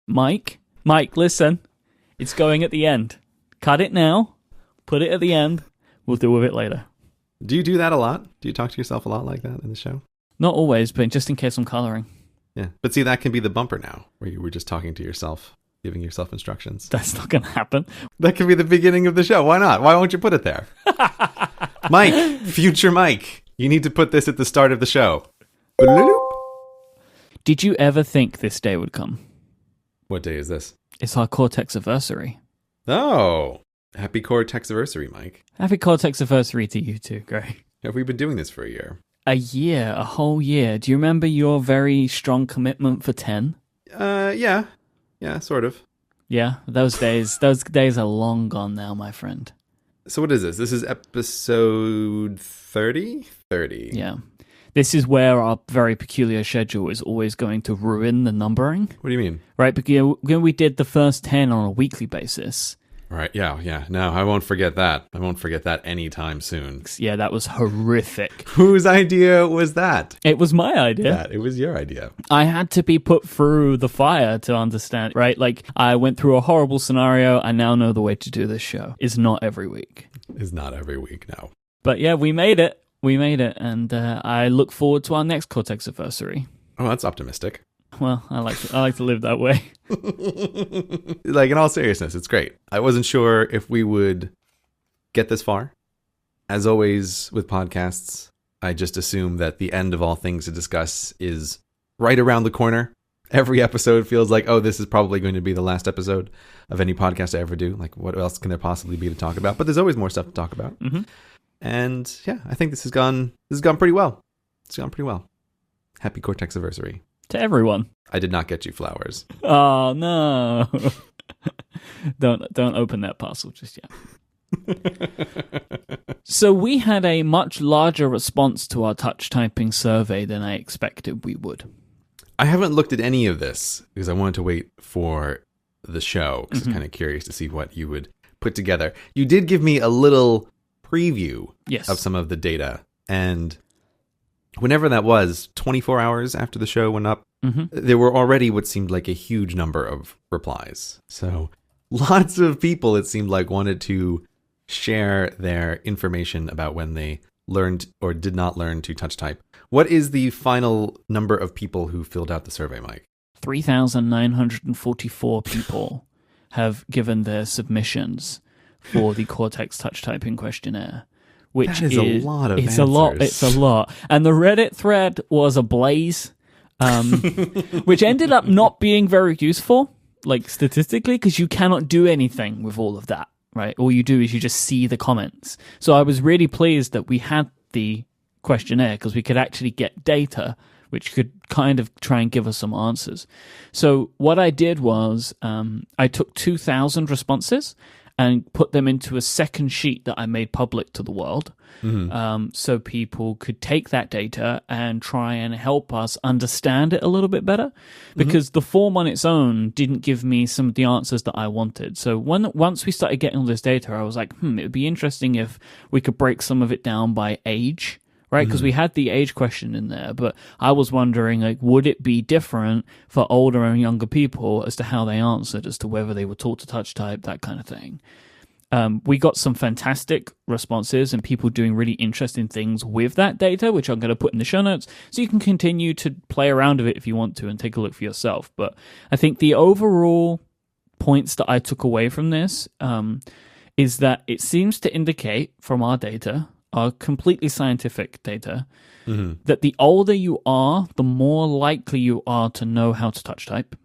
Myke, listen. It's going at the end. Cut it now. Put it at the end. We'll deal with it later. Do you do that a lot? Do you talk to yourself a lot like that in the show? Not always, but just in case I'm coloring. Yeah. But see, that can be the bumper now, where you were just talking to yourself, giving yourself instructions. That's not going to happen. That can be the beginning of the show. Why not? Why won't you put it there? Myke, future Myke, you need to put this at the start of the show. Did you ever think this day would come? What day is this? It's our Cortexaversary. Oh, happy Cortexaversary, Myke. Happy Cortexaversary to you too, Greg. Have we been doing this for a year? A whole year. Do you remember your very strong commitment for 10? Yeah, sort of. Yeah, those days are long gone now, my friend. So what is this? This is episode 30? 30. Yeah. This is where our very peculiar schedule is always going to ruin the numbering. What do you mean? Right, because when we did the first 10 on a weekly basis. Right, yeah. No, I won't forget that. I won't forget that anytime soon. Yeah, that was horrific. Whose idea was that? It was my idea. It was your idea. I had to be put through the fire to understand, right? Like, I went through a horrible scenario. I now know the way to do this show. It's not every week. It's not every week, no. But yeah, we made it. And I look forward to our next Cortexaversary. Oh, that's optimistic. Well, I like to live that way. Like, in all seriousness, it's great. I wasn't sure if we would get this far. As always with podcasts, I just assume that the end of all things to discuss is right around the corner. Every episode feels like, oh, this is probably going to be the last episode of any podcast I ever do. Like, what else can there possibly be to talk about? But there's always more stuff to talk about. Mm-hmm. And yeah, I think this has gone pretty well. It's gone pretty well. Happy Cortexaversary. To everyone. I did not get you flowers. Oh, no. Don't open that parcel just yet. So we had a much larger response to our touch typing survey than I expected we would. I haven't looked at any of this because I wanted to wait for the show because I'm kind of curious to see what you would put together. You did give me a little preview of some of the data, and whenever that was, 24 hours after the show went up, there were already what seemed like a huge number of replies. So lots of people, it seemed like, wanted to share their information about when they learned or did not learn to touch type. What is the final number of people who filled out the survey, Myke? 3,944 people have given their submissions for the Cortex touch typing questionnaire, which is a lot of answers. It's a lot. And the Reddit thread was ablaze, which ended up not being very useful, like statistically, because you cannot do anything with all of that, right? All you do is you just see the comments. So I was really pleased that we had the questionnaire because we could actually get data which could kind of try and give us some answers. So what I did was I took 2,000 responses and put them into a second sheet that I made public to the world. So people could take that data and try and help us understand it a little bit better, because the form on its own didn't give me some of the answers that I wanted. So once we started getting all this data, I was like, it would be interesting if we could break some of it down by age, right? Because we had the age question in there, but I was wondering, like, would it be different for older and younger people as to how they answered, as to whether they were taught to touch type, that kind of thing. We got some fantastic responses and people doing really interesting things with that data, which I'm going to put in the show notes, so you can continue to play around with it if you want to and take a look for yourself. But I think the overall points that I took away from this is that it seems to indicate from our data, our completely scientific data, that the older you are, the more likely you are to know how to touch type.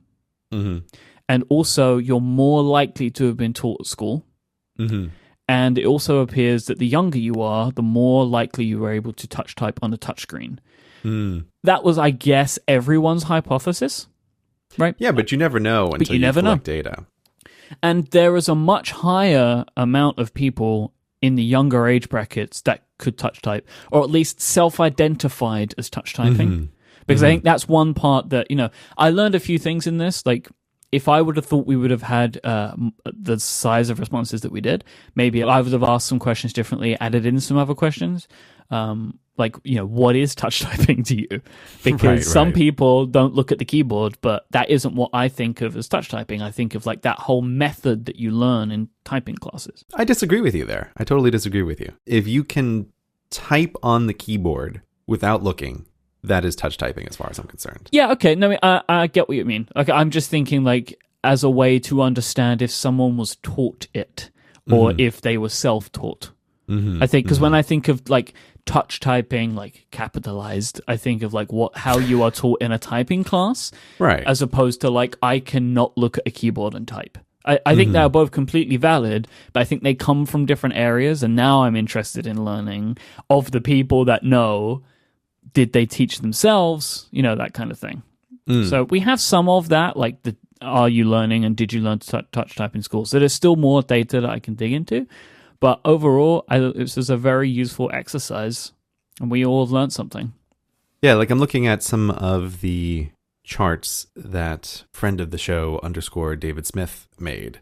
And also, you're more likely to have been taught at school. And it also appears that the younger you are, the more likely you were able to touch type on a touchscreen. That was, I guess, everyone's hypothesis, right? Yeah, but you never know until you collect data. And there is a much higher amount of people in the younger age brackets that could touch type, or at least self-identified as touch typing. Because I think that's one part that, I learned a few things in this, like, if I would have thought we would have had the size of responses that we did, maybe I would have asked some questions differently, added in some other questions. like, what is touch typing to you? Because some people don't look at the keyboard, but that isn't what I think of as touch typing. I think of like that whole method that you learn in typing classes. I disagree with you there. I totally disagree with you. If you can type on the keyboard without looking, that is touch typing as far as I'm concerned. Yeah, okay. No, I get what you mean. Okay, I'm just thinking like as a way to understand if someone was taught it or if they were self-taught. I think because when I think of like touch typing, like capitalized, I think of like how you are taught in a typing class, right? As opposed to like I cannot look at a keyboard and type. I think they're both completely valid, but I think they come from different areas. And now I'm interested in learning of the people that know. Did they teach themselves? That kind of thing. So we have some of that, like are you learning and did you learn to touch type in school? So there's still more data that I can dig into. But overall, this is a very useful exercise, and we all have learned something. Yeah, like I'm looking at some of the charts that friend of the show _ David Smith made.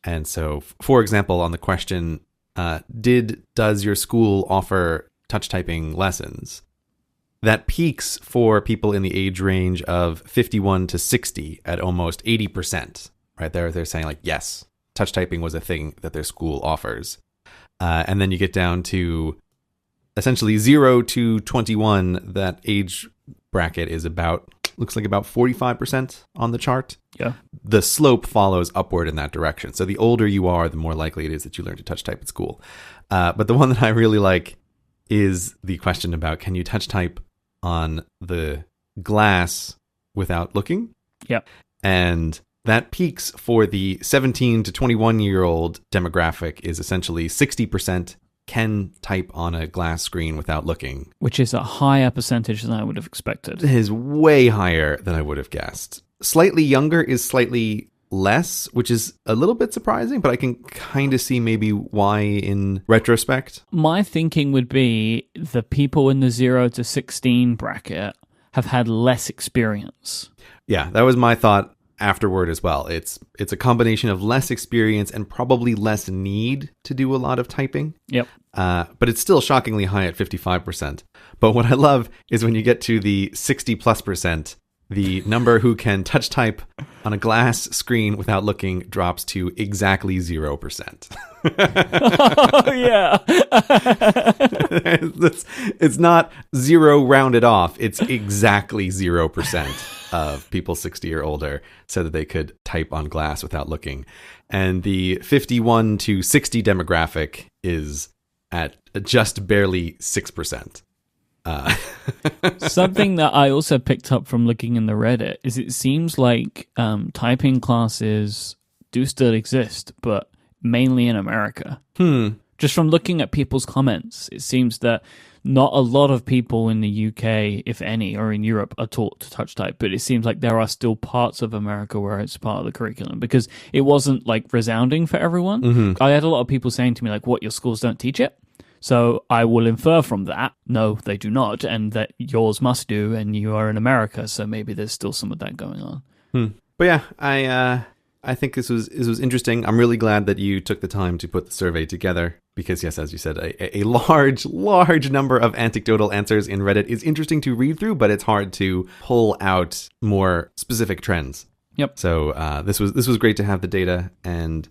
And so, for example, on the question, does your school offer touch typing lessons? That peaks for people in the age range of 51 to 60 at almost 80%. Right there, they're saying like, yes, touch typing was a thing that their school offers. And then you get down to essentially 0 to 21. That age bracket is looks like about 45% on the chart. Yeah. The slope follows upward in that direction. So the older you are, the more likely it is that you learn to touch type at school. But the one that I really like is the question about, can you touch type on the glass without looking? Yep. And that peaks for the 17 to 21-year-old demographic is essentially 60% can type on a glass screen without looking. Which is a higher percentage than I would have expected. It is way higher than I would have guessed. Slightly younger is slightly less, which is a little bit surprising, but I can kind of see maybe why in retrospect. My thinking would be the people in the 0 to 16 bracket have had less experience. Yeah, that was my thought afterward as well. It's a combination of less experience and probably less need to do a lot of typing. Yep. But it's still shockingly high at 55%. But what I love is when you get to the 60+%, the number who can touch type on a glass screen without looking drops to exactly 0%. Oh, yeah. It's not 0 rounded off. It's exactly 0% of people 60 or older said that they could type on glass without looking. And the 51 to 60 demographic is at just barely 6%. Something that I also picked up from looking in the Reddit is it seems like typing classes do still exist, but mainly in America. Just from looking at people's comments, it seems that not a lot of people in the UK, if any, or in Europe are taught to touch type, but it seems like there are still parts of America where it's part of the curriculum because it wasn't like resounding for everyone. I had a lot of people saying to me like, what, your schools don't teach it? So I will infer from that, no, they do not, and that yours must do, and you are in America, so maybe there's still some of that going on. But yeah, I think this was interesting. I'm really glad that you took the time to put the survey together because, yes, as you said, a large number of anecdotal answers in Reddit is interesting to read through, but it's hard to pull out more specific trends. Yep. So this was great to have the data, and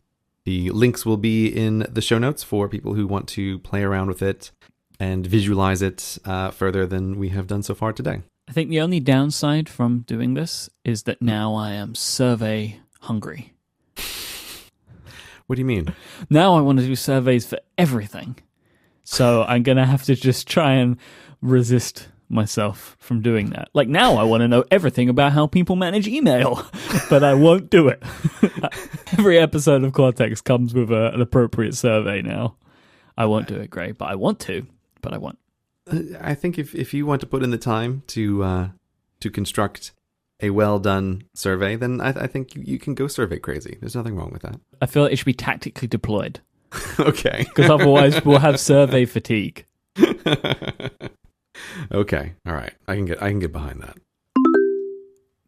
the links will be in the show notes for people who want to play around with it and visualize it further than we have done so far today. I think the only downside from doing this is that now I am survey hungry. What do you mean? Now I want to do surveys for everything. So I'm going to have to just try and resist myself from doing that. Like now I want to know everything about how people manage email, but I won't do it. Every episode of Cortex comes with an appropriate survey now. I won't do it, Gray, but I want to, but I won't. I think if you want to put in the time to construct a well-done survey, then I think you can go survey crazy. There's nothing wrong with that. I feel like it should be tactically deployed. Okay. Because otherwise we'll have survey fatigue. Okay. All right. I can get behind that.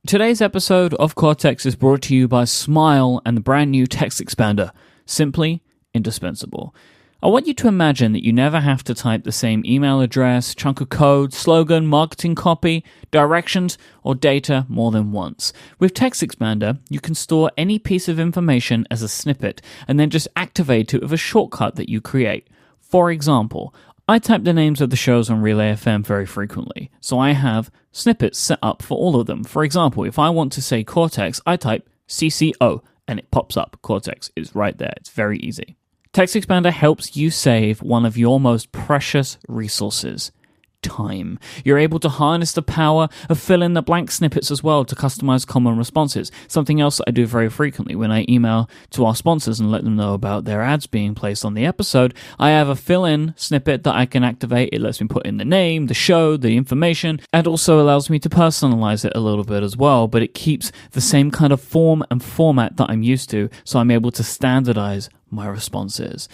Today's episode of Cortex is brought to you by Smile and the brand new text expander, Simply Indispensable. I want you to imagine that you never have to type the same email address, chunk of code, slogan, marketing copy, directions, or data more than once. With TextExpander, you can store any piece of information as a snippet and then just activate it with a shortcut that you create. For example, I type the names of the shows on Relay FM very frequently, so I have snippets set up for all of them. For example, if I want to say Cortex, I type CCO and it pops up. Cortex is right there. It's very easy. TextExpander helps you save one of your most precious resources, time. You're able to harness the power of fill-in-the-blank snippets as well to customize common responses. Something else that I do very frequently when I email to our sponsors and let them know about their ads being placed on the episode, I have a fill-in snippet that I can activate. It lets me put in the name, the show, the information, and also allows me to personalize it a little bit as well, but it keeps the same kind of form and format that I'm used to, so I'm able to standardize my responses.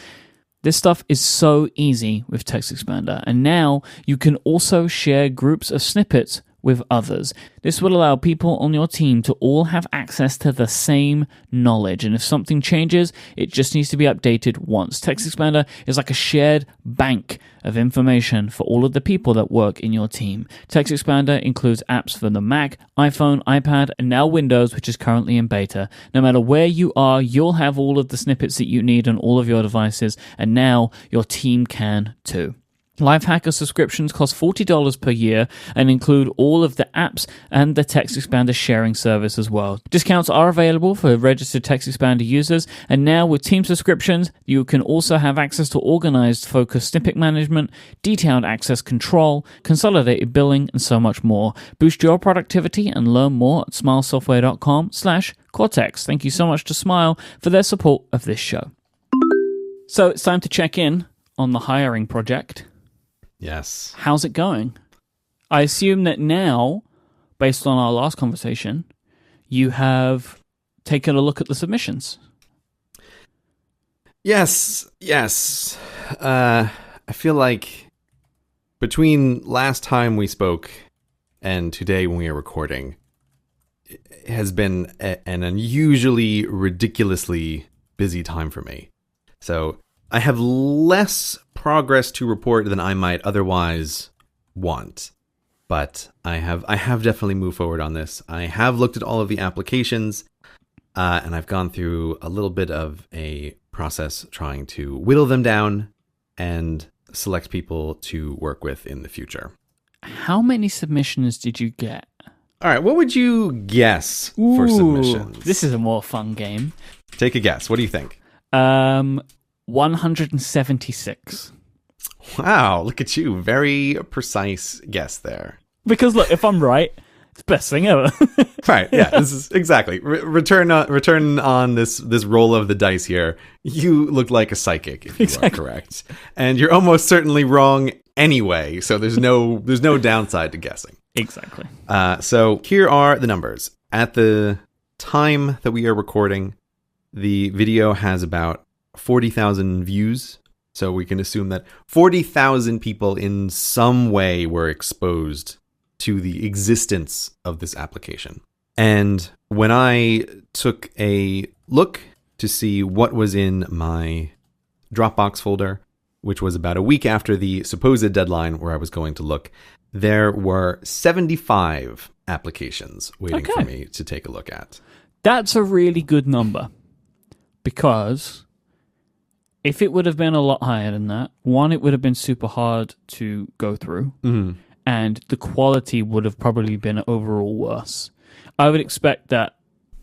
This stuff is so easy with TextExpander, and now you can also share groups of snippets with others. This will allow people on your team to all have access to the same knowledge, and if something changes, it just needs to be updated once. TextExpander is like a shared bank of information for all of the people that work in your team. TextExpander includes apps for the Mac, iPhone, iPad, and now Windows, which is currently in beta. No matter where you are, you'll have all of the snippets that you need on all of your devices, and now your team can too. Lifehacker subscriptions cost $40 per year and include all of the apps and the TextExpander sharing service as well. Discounts are available for registered TextExpander users, and now with team subscriptions, you can also have access to organized focused snippet management, detailed access control, consolidated billing, and so much more. Boost your productivity and learn more at smilesoftware.com/Cortex. Thank you so much to Smile for their support of this show. So it's time to check in on the hiring project. Yes. How's it going? I assume that now, based on our last conversation, you have taken a look at the submissions. Yes. I feel like between last time we spoke and today when we are recording, it has been an unusually, ridiculously busy time for me. So I have less progress to report than I might otherwise want, but I have definitely moved forward on this. I have looked at all of the applications, and I've gone through a little bit of a process trying to whittle them down and select people to work with in the future. How many submissions did you get? All right, what would you guess for submissions? This is a more fun game. Take a guess. What do you think? 176. Wow, look at you. Very precise guess there. Because look, if I'm right, it's the best thing ever. Right, yeah, this is exactly. Return on this roll of the dice here. You look like a psychic if you are correct. And you're almost certainly wrong anyway, so there's no downside to guessing. Exactly. So here are the numbers. At the time that we are recording, the video has about 40,000 views, so we can assume that 40,000 people in some way were exposed to the existence of this application. And when I took a look to see what was in my Dropbox folder, which was about a week after the supposed deadline where I was going to look, there were 75 applications waiting for me to take a look at. That's a really good number, because if it would have been a lot higher than that, one, it would have been super hard to go through, and the quality would have probably been overall worse. I would expect that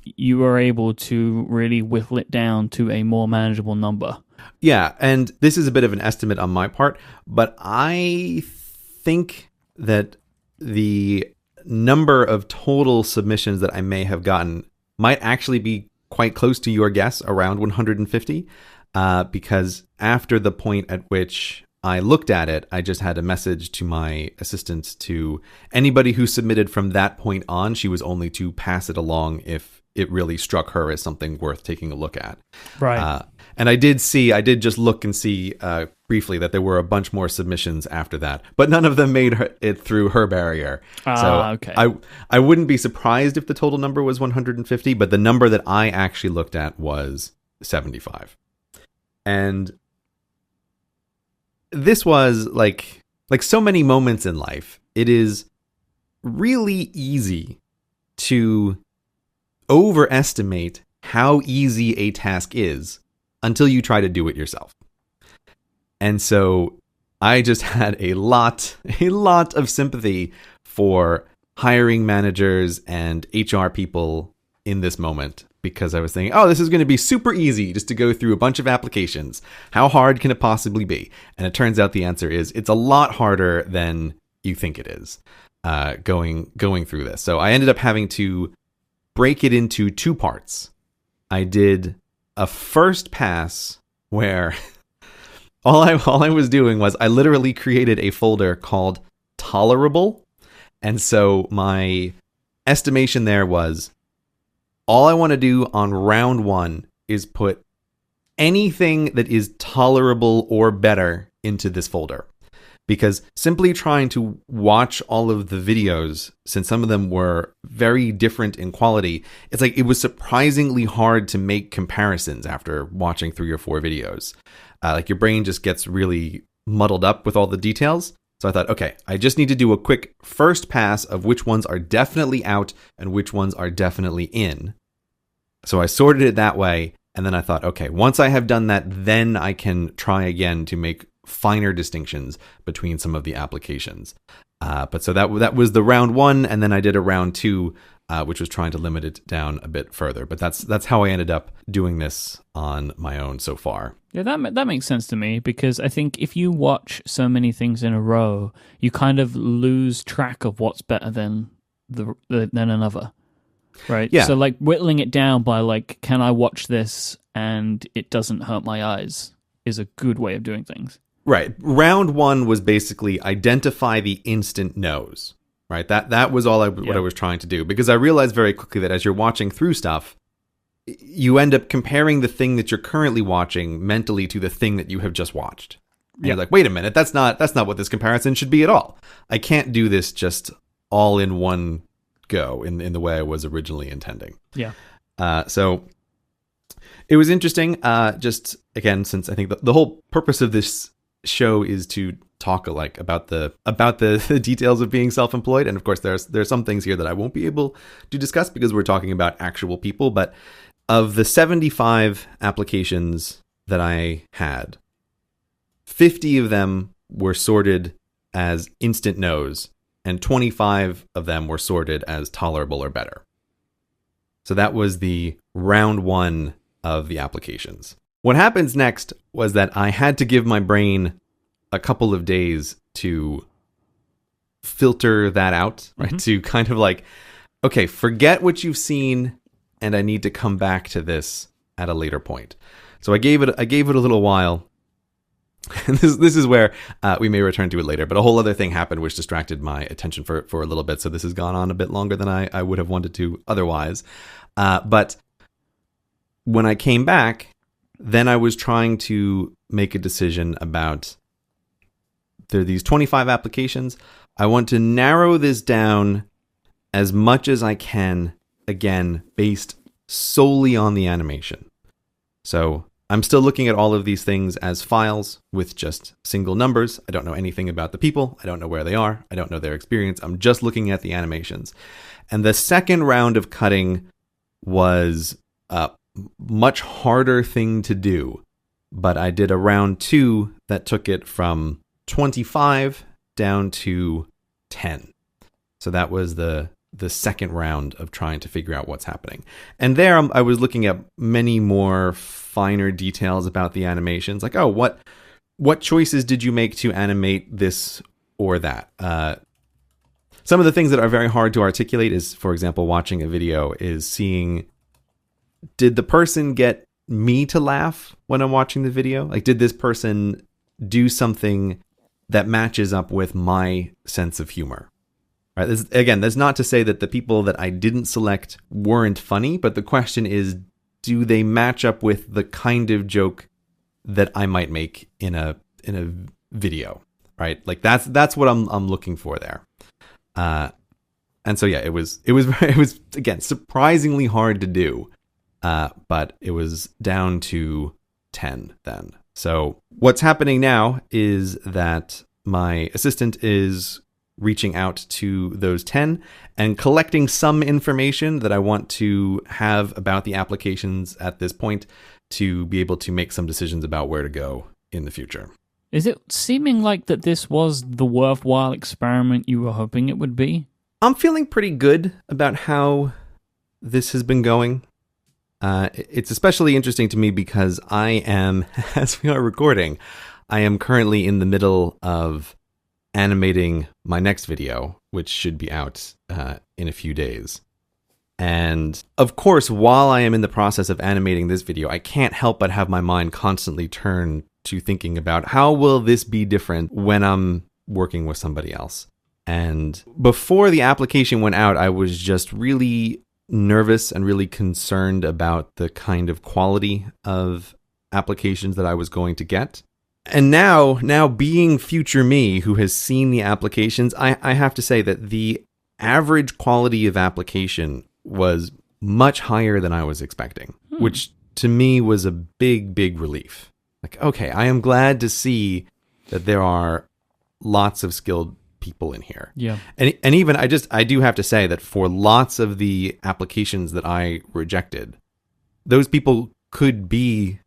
you were able to really whittle it down to a more manageable number. Yeah, and this is a bit of an estimate on my part, but I think that the number of total submissions that I may have gotten might actually be quite close to your guess, around 150. Because after the point at which I looked at it, I just had a message to my assistant to anybody who submitted from that point on. She was only to pass it along if it really struck her as something worth taking a look at. Right. And I did just look and see briefly that there were a bunch more submissions after that, but none of them made it through her barrier. Okay. I wouldn't be surprised if the total number was 150, but the number that I actually looked at was 75. And this was like so many moments in life, it is really easy to overestimate how easy a task is until you try to do it yourself. And so I just had a lot of sympathy for hiring managers and HR people in this moment, because I was thinking, oh, this is going to be super easy just to go through a bunch of applications. How hard can it possibly be? And it turns out the answer is it's a lot harder than you think it is, going through this. So I ended up having to break it into two parts. I did a first pass where all I was doing was I literally created a folder called tolerable. And so my estimation there was, all I want to do on round 1 is put anything that is tolerable or better into this folder. Because simply trying to watch all of the videos, since some of them were very different in quality, it's like it was surprisingly hard to make comparisons after watching 3 or 4 videos. Like your brain just gets really muddled up with all the details. So I thought, okay, I just need to do a quick first pass of which ones are definitely out and which ones are definitely in. So I sorted it that way. And then I thought, okay, once I have done that, then I can try again to make finer distinctions between some of the applications. But so that was the round 1. And then I did a round 2, which was trying to limit it down a bit further. But that's how I ended up doing this on my own so far. Yeah, that makes sense to me, because I think if you watch so many things in a row, you kind of lose track of what's better than another, right? Yeah. So like whittling it down by like, can I watch this and it doesn't hurt my eyes, is a good way of doing things. Right. Round 1 was basically identify the instant no's. Right. That was all what I was trying to do, because I realized very quickly that as you're watching through stuff, you end up comparing the thing that you're currently watching mentally to the thing that you have just watched. And you're like, wait a minute, that's not what this comparison should be at all. I can't do this just all in one go in the way I was originally intending. Yeah. So it was interesting. Just again, since I think the whole purpose of this show is to talk about the details of being self-employed, and of course there's some things here that I won't be able to discuss because we're talking about actual people. But of the 75 applications that I had, 50 of them were sorted as instant no's, and 25 of them were sorted as tolerable or better. So that was the round 1 of the applications. What happens next was that I had to give my brain a couple of days to filter that out, right? Mm-hmm. To kind of like, okay, forget what you've seen, and I need to come back to this at a later point. So I gave it a little while. And this is where we may return to it later, but a whole other thing happened which distracted my attention for a little bit. So this has gone on a bit longer than I would have wanted to otherwise. But when I came back, then I was trying to make a decision about, there are these 25 applications. I want to narrow this down as much as I can, again, based solely on the animation. So I'm still looking at all of these things as files with just single numbers. I don't know anything about the people. I don't know where they are. I don't know their experience. I'm just looking at the animations. And the second round of cutting was a much harder thing to do. But I did a round 2 that took it from 25 down to 10. So that was the second round of trying to figure out what's happening. And there I was looking at many more finer details about the animations. Like, oh, what choices did you make to animate this or that? Some of the things that are very hard to articulate is, for example, watching a video is seeing, did the person get me to laugh when I'm watching the video? Like, did this person do something that matches up with my sense of humor? Right. That's not to say that the people that I didn't select weren't funny, but the question is, do they match up with the kind of joke that I might make in a video? Right. Like that's what I'm looking for there. And so, yeah, it was again, surprisingly hard to do. But it was down to 10 then. So what's happening now is that my assistant is reaching out to those 10 and collecting some information that I want to have about the applications at this point to be able to make some decisions about where to go in the future. Is it seeming like that this was the worthwhile experiment you were hoping it would be? I'm feeling pretty good about how this has been going. It's especially interesting to me because I am, as we are recording, I am currently in the middle of animating my next video, which should be out in a few days. And of course, while I am in the process of animating this video, I can't help but have my mind constantly turn to thinking about how will this be different when I'm working with somebody else. And before the application went out, I was just really nervous and really concerned about the kind of quality of applications that I was going to get. And now being future me who has seen the applications, I have to say that the average quality of application was much higher than I was expecting, which to me was a big, big relief. Like, okay, I am glad to see that there are lots of skilled people in here. Yeah. And even I do have to say that for lots of the applications that I rejected, those people could be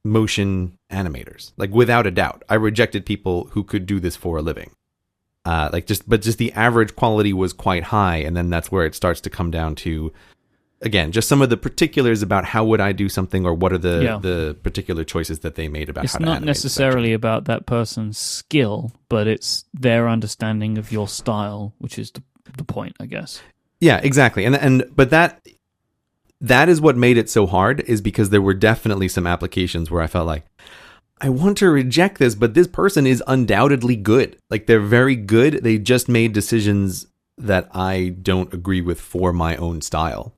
motion animators, like without a doubt. I rejected people who could do this for a living. But just the average quality was quite high, and then that's where it starts to come down to, again, just some of the particulars about how would I do something, or what are the particular choices that they made about how to animate. It's not necessarily about that person's skill, but it's their understanding of your style, which is the point, I guess. Yeah, exactly. But that is what made it so hard, is because there were definitely some applications where I felt like, I want to reject this, but this person is undoubtedly good. Like, they're very good. They just made decisions that I don't agree with for my own style.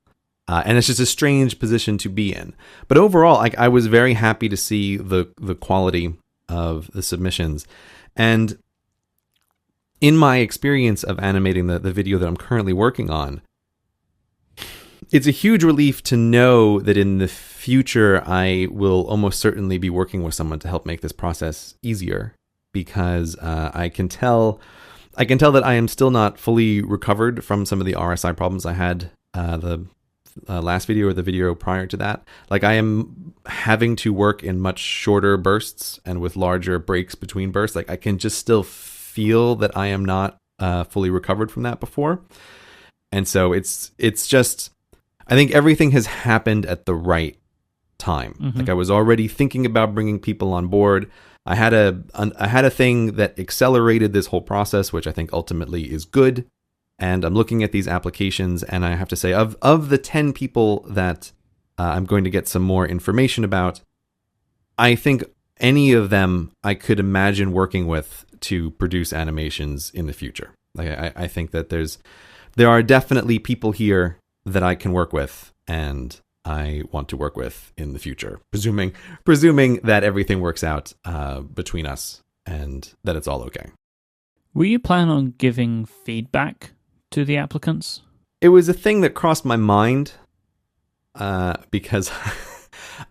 And it's just a strange position to be in. But overall, I was very happy to see the quality of the submissions. And in my experience of animating the video that I'm currently working on, it's a huge relief to know that in the future, I will almost certainly be working with someone to help make this process easier, because I can tell that I am still not fully recovered from some of the RSI problems I had the last video or the video prior to that. Like, I am having to work in much shorter bursts and with larger breaks between bursts. Like, I can just still feel that I am not fully recovered from that before. And so it's just, I think everything has happened at the right time. Mm-hmm. Like, I was already thinking about bringing people on board. I had a thing that accelerated this whole process, which I think ultimately is good. And I'm looking at these applications, and I have to say, of the 10 people that I'm going to get some more information about, I think any of them I could imagine working with to produce animations in the future. Like, I think that there are definitely people here that I can work with, and I want to work with in the future, presuming that everything works out between us and that it's all okay. Will you plan on giving feedback to the applicants? It was a thing that crossed my mind because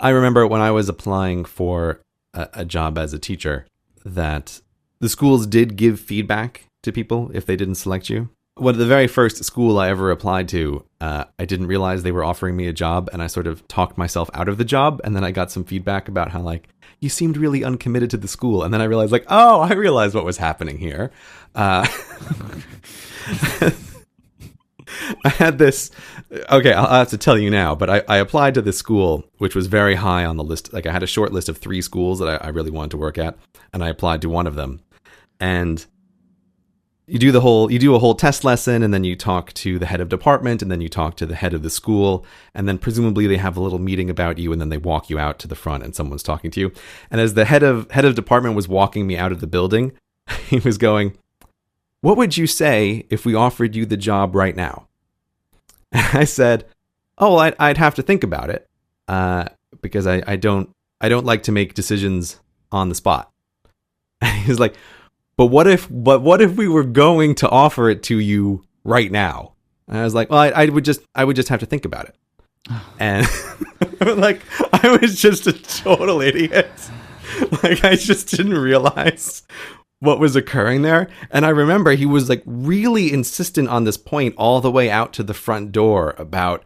I remember when I was applying for a job as a teacher that the schools did give feedback to people if they didn't select you. Well, the very first school I ever applied to, I didn't realize they were offering me a job, and I sort of talked myself out of the job, and then I got some feedback about how, like, you seemed really uncommitted to the school, and then I realized, like, oh, I realized what was happening here. I had this, okay, I'll have to tell you now, but I applied to this school, which was very high on the list. Like, I had a short list of 3 schools that I really wanted to work at, and I applied to one of them. And you do a whole test lesson, and then you talk to the head of department, and then you talk to the head of the school, and then presumably they have a little meeting about you, and then they walk you out to the front, and someone's talking to you. And as the head of department was walking me out of the building, he was going, "What would you say if we offered you the job right now?" And I said, "Oh, well, I'd have to think about it, because I don't like to make decisions on the spot." And he was like, But what if we were going to offer it to you right now? And I was like, well, I would just have to think about it. And like, I was just a total idiot. Like, I just didn't realize what was occurring there. And I remember he was like really insistent on this point all the way out to the front door about,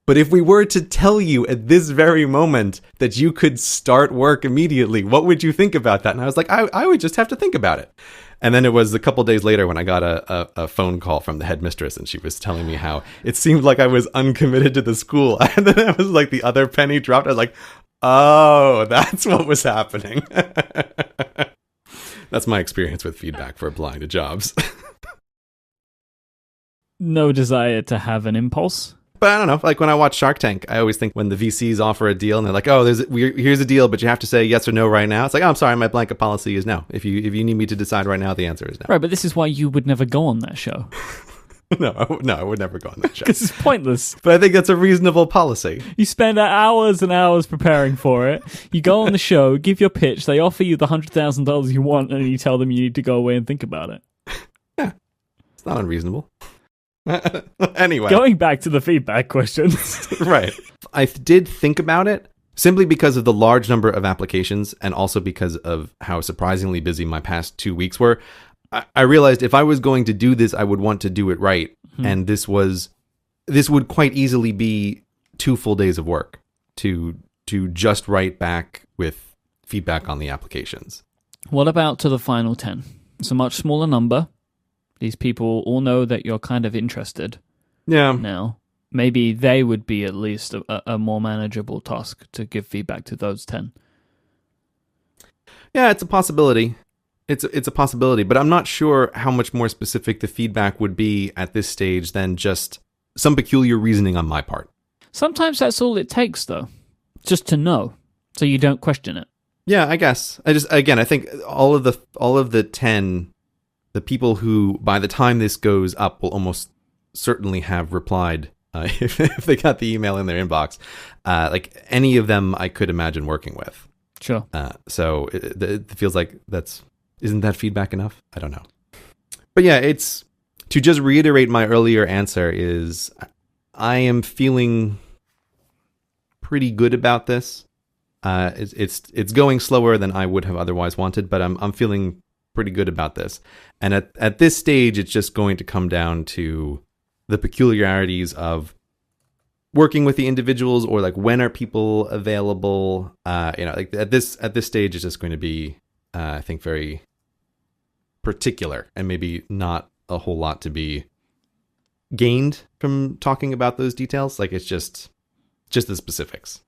but if we were to tell you at this very moment that you could start work immediately, what would you think about that? And I was like, I would just have to think about it. And then it was a couple days later when I got a phone call from the headmistress, and she was telling me how it seemed like I was uncommitted to the school. And then it was like the other penny dropped. I was like, oh, that's what was happening. That's my experience with feedback for applying to jobs. No desire to have an impulse? But I don't know, like when I watch Shark Tank, I always think when the VCs offer a deal and they're like, oh, here's a deal, but you have to say yes or no right now. It's like, oh, I'm sorry, my blanket policy is no. If you need me to decide right now, the answer is no. Right, but this is why you would never go on that show. No, I would never go on that show. Because it's pointless. But I think that's a reasonable policy. You spend hours and hours preparing for it. You go on the show, give your pitch, they offer you the $100,000 you want, and you tell them you need to go away and think about it. Yeah, it's not unreasonable. Anyway. Going back to the feedback questions. Right. I did think about it simply because of the large number of applications and also because of how surprisingly busy my past 2 weeks were. I realized if I was going to do this, I would want to do it right. Mm-hmm. And this would quite easily be 2 full days of work to just write back with feedback on the applications. What about to the final 10? It's a much smaller number. These people all know that you're kind of interested. Yeah. Now, maybe they would be at least a more manageable task to give feedback to those 10. Yeah, it's a possibility. It's a possibility, but I'm not sure how much more specific the feedback would be at this stage than just some peculiar reasoning on my part. Sometimes that's all it takes, though, just to know, so you don't question it. Yeah, I guess. I think all of the 10. The people who, by the time this goes up, will almost certainly have replied if they got the email in their inbox. Like any of them I could imagine working with. Sure. So it feels like isn't that feedback enough? I don't know. But yeah, it's to just reiterate my earlier answer is I am feeling pretty good about this. It's going slower than I would have otherwise wanted, but I'm feeling pretty good about this. And at this stage, it's just going to come down to the peculiarities of working with the individuals, or like when are people available. Like at this stage, it's just going to be, I think, very particular, and maybe not a whole lot to be gained from talking about those details. Like it's just the specifics.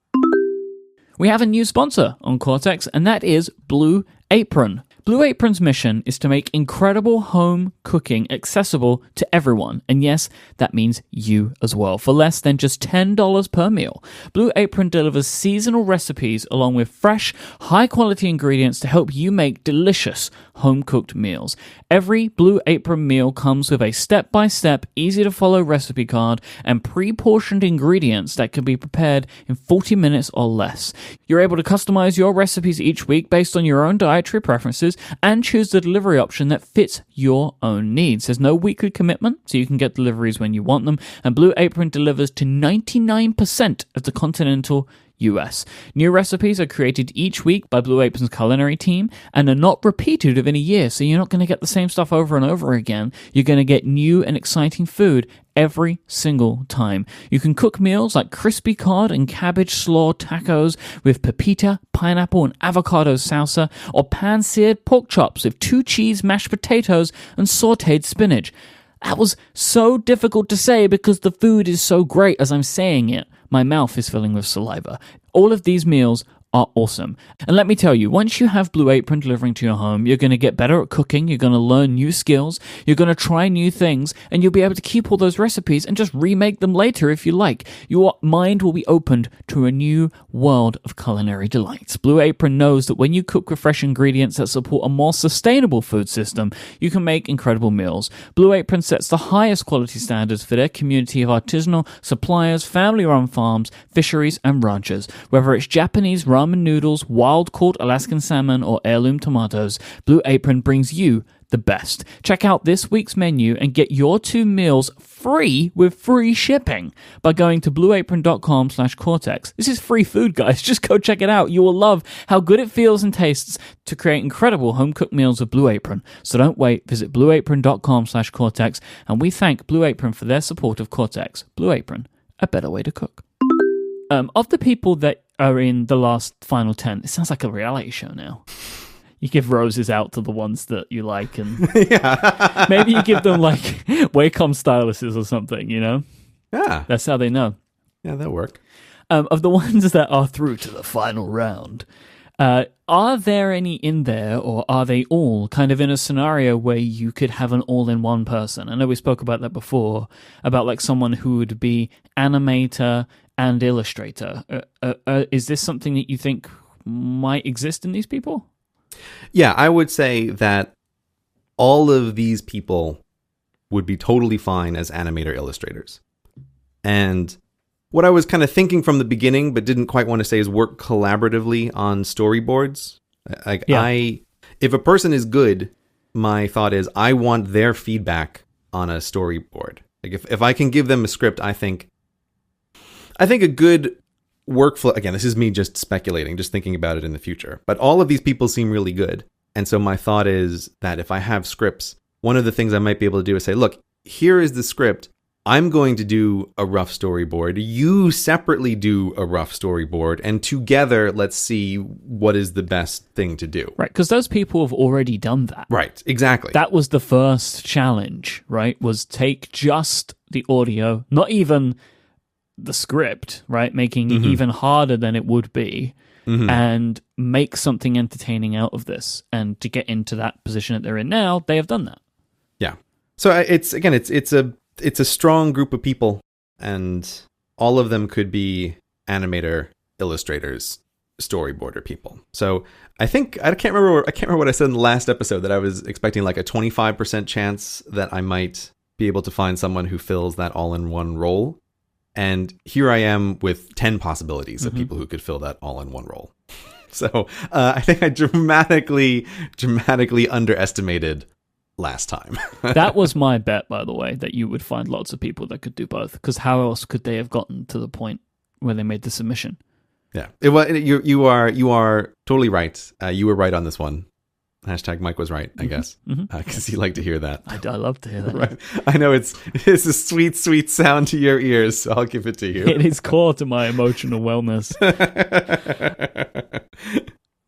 We have a new sponsor on Cortex, and that is Blue Apron. Blue Apron's mission is to make incredible home cooking accessible to everyone. And yes, that means you as well. For less than just $10 per meal, Blue Apron delivers seasonal recipes along with fresh, high-quality ingredients to help you make delicious home-cooked meals. Every Blue Apron meal comes with a step-by-step, easy-to-follow recipe card and pre-portioned ingredients that can be prepared in 40 minutes or less. You're able to customize your recipes each week based on your own dietary preferences and choose the delivery option that fits your own needs. There's no weekly commitment, so you can get deliveries when you want them, and Blue Apron delivers to 99% of the continental US. New recipes are created each week by Blue Apron's culinary team and are not repeated within a year, so you're not going to get the same stuff over and over again. You're going to get new and exciting food every single time. You can cook meals like crispy cod and cabbage slaw tacos with pepita, pineapple, and avocado salsa, or pan-seared pork chops with 2 cheese mashed potatoes and sautéed spinach. That was so difficult to say because the food is so great as I'm saying it. My mouth is filling with saliva. All of these meals are awesome. And let me tell you, once you have Blue Apron delivering to your home, you're going to get better at cooking, you're going to learn new skills, you're going to try new things, and you'll be able to keep all those recipes and just remake them later if you like. Your mind will be opened to a new world of culinary delights. Blue Apron knows that when you cook with fresh ingredients that support a more sustainable food system, you can make incredible meals. Blue Apron sets the highest quality standards for their community of artisanal suppliers, family-run farms, fisheries, and ranchers. Whether it's Japanese ramen noodles, wild-caught Alaskan salmon, or heirloom tomatoes, Blue Apron brings you the best. Check out this week's menu and get your 2 meals free with free shipping by going to blueapron.com/Cortex. This is free food, guys. Just go check it out. You will love how good it feels and tastes to create incredible home-cooked meals with Blue Apron. So don't wait. Visit blueapron.com/Cortex, and we thank Blue Apron for their support of Cortex. Blue Apron, a better way to cook. Of the people that are in the last final 10, it sounds like a reality show now. You give roses out to the ones that you like, and maybe you give them like Wacom styluses or something, you know? Yeah. That's how they know. Yeah, that'll work. Of the ones that are through to the final round, are there any in there, or are they all kind of in a scenario where you could have an all-in-one person? I know we spoke about that before, about like someone who would be animator and illustrator. Is this something that you think might exist in these people? Yeah, I would say that all of these people would be totally fine as animator illustrators. And what I was kind of thinking from the beginning, but didn't quite want to say, is work collaboratively on storyboards. If a person is good, my thought is I want their feedback on a storyboard. Like if I can give them a script, I think a good workflow, again, this is me just speculating, just thinking about it in the future, but all of these people seem really good. And so my thought is that if I have scripts, one of the things I might be able to do is say, look, here is the script. I'm going to do a rough storyboard. You separately do a rough storyboard, and together, let's see what is the best thing to do. Right, because those people have already done that. Right, exactly. That was the first challenge, right? Was take just the audio, not even the script, right? Making it even harder than it would be, and make something entertaining out of this. And to get into that position that they're in now, they have done that. Yeah. So it's a strong group of people, and all of them could be animator, illustrators, storyboarder people. So I can't remember what I said in the last episode, that I was expecting like a 25% chance that I might be able to find someone who fills that all-in-one role. And here I am with 10 possibilities of people who could fill that all-in-one role. So I think I dramatically underestimated last time. That was my bet, by the way, that you would find lots of people that could do both. Because how else could they have gotten to the point where they made the submission? Yeah, you are totally right. You were right on this one. Hashtag Myke was right, I guess, because you like to hear that. I love to hear that. Right. I know it's a sweet, sweet sound to your ears, so I'll give it to you. It is core to my emotional wellness.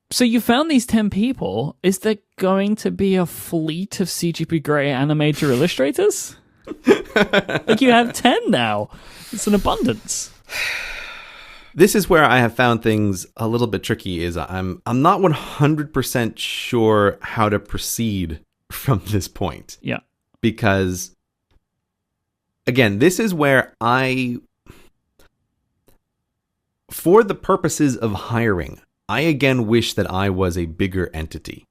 So you found these 10 people. Is there going to be a fleet of CGP Grey animator illustrators? Like you have 10 now. It's an abundance. This is where I have found things a little bit tricky. Is I'm not 100% sure how to proceed from this point. Yeah. Because again, this is where for the purposes of hiring, I again wish that I was a bigger entity.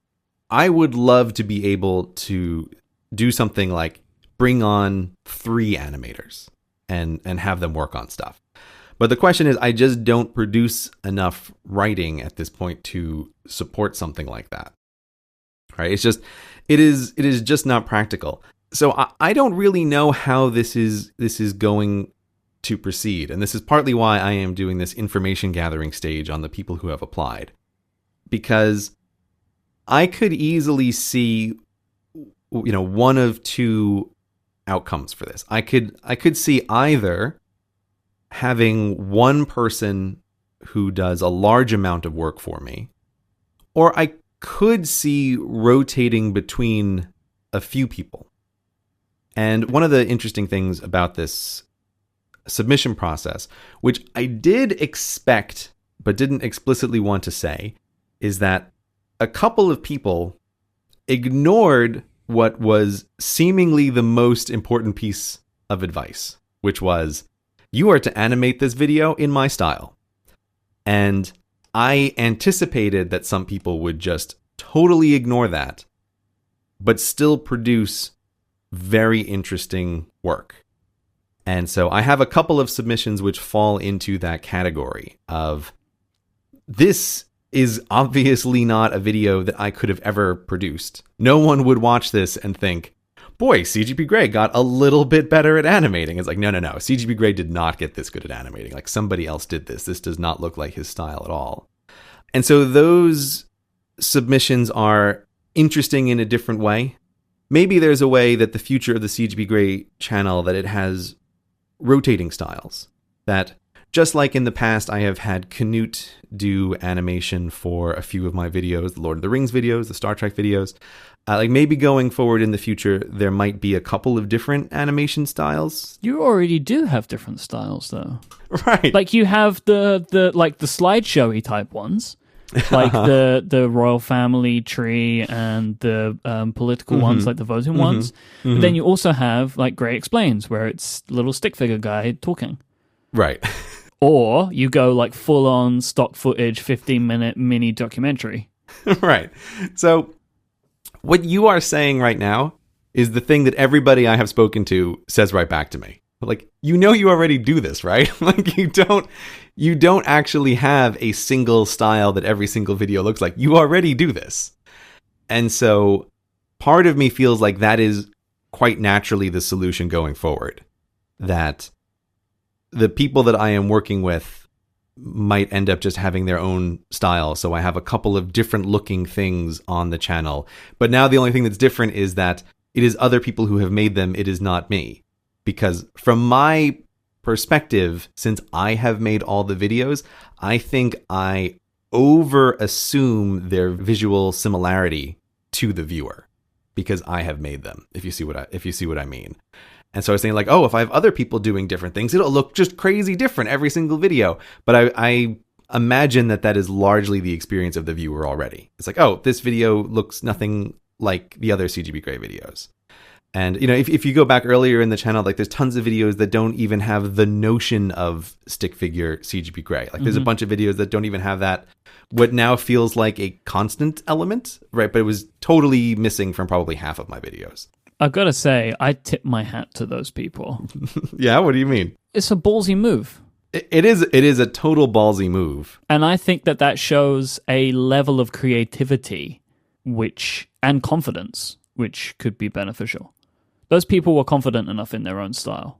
I would love to be able to do something like bring on 3 animators and have them work on stuff. But the question is, I just don't produce enough writing at this point to support something like that. Right? It is just not practical. So I don't really know how this is going to proceed. And this is partly why I am doing this information gathering stage on the people who have applied. Because I could easily see, one of 2 outcomes for this. I could see either having one person who does a large amount of work for me, or I could see rotating between a few people. And one of the interesting things about this submission process, which I did expect but didn't explicitly want to say, is that a couple of people ignored what was seemingly the most important piece of advice, which was, you are to animate this video in my style. And I anticipated that some people would just totally ignore that, but still produce very interesting work. And so I have a couple of submissions which fall into that category of, this is obviously not a video that I could have ever produced. No one would watch this and think, boy, CGP Grey got a little bit better at animating. It's like, no. CGP Grey did not get this good at animating. Like, somebody else did this. This does not look like his style at all. And so those submissions are interesting in a different way. Maybe there's a way that the future of the CGP Grey channel, that it has rotating styles. That just like in the past, I have had Canute do animation for a few of my videos, the Lord of the Rings videos, the Star Trek videos. Like maybe going forward in the future, there might be a couple of different animation styles. You already do have different styles, though. Right. Like you have the slideshowy type ones, like the royal family tree and the political ones, like the voting ones. Mm-hmm. But then you also have like Grey Explains, where it's little stick figure guy talking. Right. Or you go like full on stock footage, 15-minute mini documentary. Right. So what you are saying right now is the thing that everybody I have spoken to says right back to me. Like, you already do this, right? Like you don't actually have a single style that every single video looks like. You already do this. And so part of me feels like that is quite naturally the solution going forward. That the people that I am working with might end up just having their own style. So I have a couple of different looking things on the channel. But now the only thing that's different is that it is other people who have made them. It is not me. Because from my perspective, since I have made all the videos, I think I over assume their visual similarity to the viewer because I have made them. If you see what I mean. And so I was saying like, oh, if I have other people doing different things, it'll look just crazy different every single video. But I imagine that is largely the experience of the viewer already. It's like, oh, this video looks nothing like the other CGP Grey videos. And, if you go back earlier in the channel, like there's tons of videos that don't even have the notion of stick figure CGP Grey. Like there's a bunch of videos that don't even have that, what now feels like a constant element, right? But it was totally missing from probably half of my videos. I've got to say, I tip my hat to those people. Yeah, what do you mean? It's a ballsy move. It is a total ballsy move. And I think that shows a level of creativity and confidence, which could be beneficial. Those people were confident enough in their own style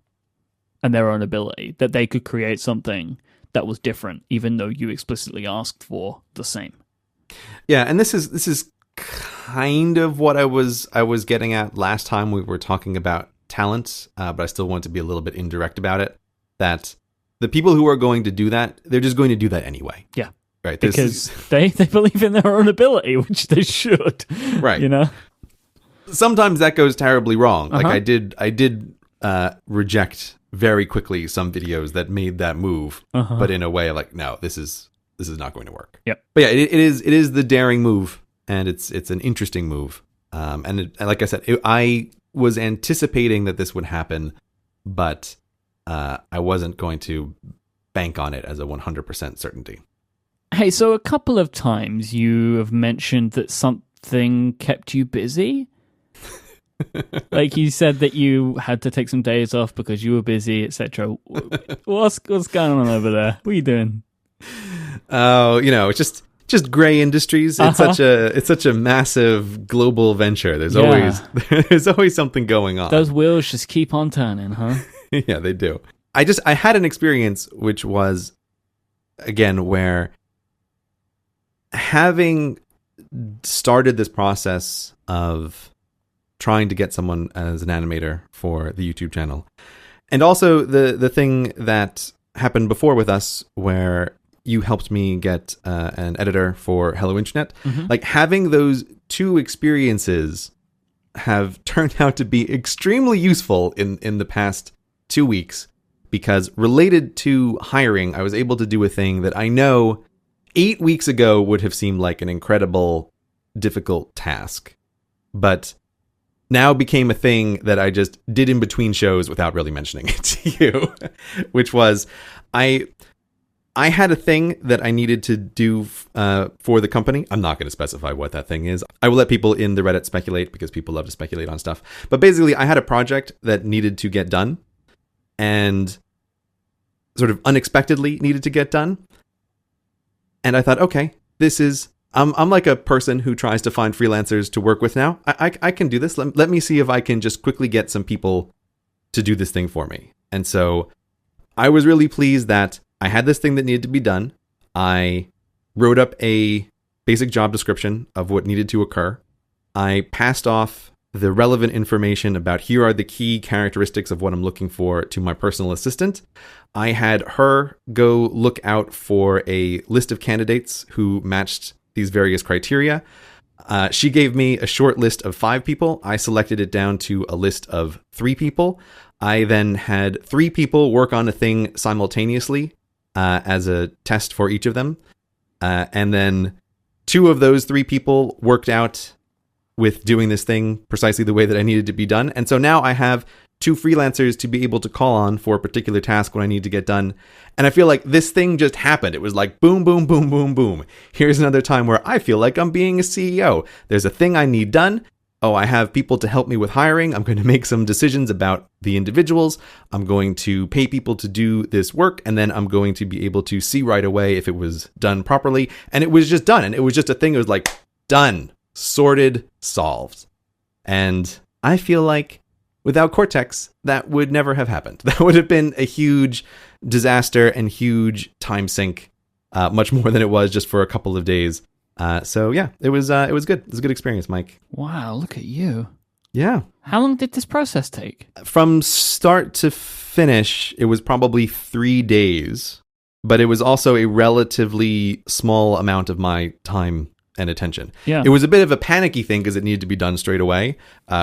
and their own ability that they could create something that was different, even though you explicitly asked for the same. Yeah, and this is kind of what I was getting at last time we were talking about talent, but I still want to be a little bit indirect about it. That the people who are going to do that, they're just going to do that anyway. Yeah, right. Because they believe in their own ability, which they should. Right. Sometimes that goes terribly wrong. Like I did reject very quickly some videos that made that move, but in a way like, no, this is not going to work. Yep. But yeah, it is the daring move. And it's an interesting move. And like I said, I was anticipating that this would happen, but I wasn't going to bank on it as a 100% certainty. Hey, so a couple of times you have mentioned that something kept you busy. Like you said that you had to take some days off because you were busy, etc. What's going on over there? What are you doing? Oh, it's just Grey Industries. It's such a massive global venture. There's always something going on. Those wheels just keep on turning, huh? Yeah, they do. I had an experience which was, again, where having started this process of trying to get someone as an animator for the YouTube channel, and also the thing that happened before with us where you helped me get an editor for Hello Internet. Like having those two experiences have turned out to be extremely useful in the past 2 weeks, because related to hiring, I was able to do a thing that I know 8 weeks ago would have seemed like an incredible, difficult task, but now became a thing that I just did in between shows without really mentioning it to you, which was I had a thing that I needed to do for the company. I'm not going to specify what that thing is. I will let people in the Reddit speculate because people love to speculate on stuff. But basically, I had a project that needed to get done and sort of unexpectedly needed to get done. And I thought, okay, I'm like a person who tries to find freelancers to work with now. I can do this. Let me see if I can just quickly get some people to do this thing for me. And so I was really pleased that I had this thing that needed to be done. I wrote up a basic job description of what needed to occur. I passed off the relevant information about here are the key characteristics of what I'm looking for to my personal assistant. I had her go look out for a list of candidates who matched these various criteria. She gave me a short list of 5 people. I selected it down to a list of 3 people. I then had 3 people work on a thing simultaneously as a test for each of them. And then 2 of those 3 people worked out with doing this thing precisely the way that I needed to be done. And so now I have 2 freelancers to be able to call on for a particular task when I need to get done. And I feel like this thing just happened. It was like boom, boom, boom, boom, boom. Here's another time where I feel like I'm being a CEO. There's a thing I need done. Oh, I have people to help me with hiring. I'm going to make some decisions about the individuals. I'm going to pay people to do this work. And then I'm going to be able to see right away if it was done properly. And it was just done. And it was just a thing. It was like done, sorted, solved. And I feel like without Cortex, that would never have happened. That would have been a huge disaster and huge time sink, much more than it was just for a couple of days. So yeah, it was good. It was a good experience, Myke. Wow, look at you. Yeah. How long did this process take? From start to finish, it was probably 3 days, but it was also a relatively small amount of my time and attention. Yeah. It was a bit of a panicky thing because it needed to be done straight away,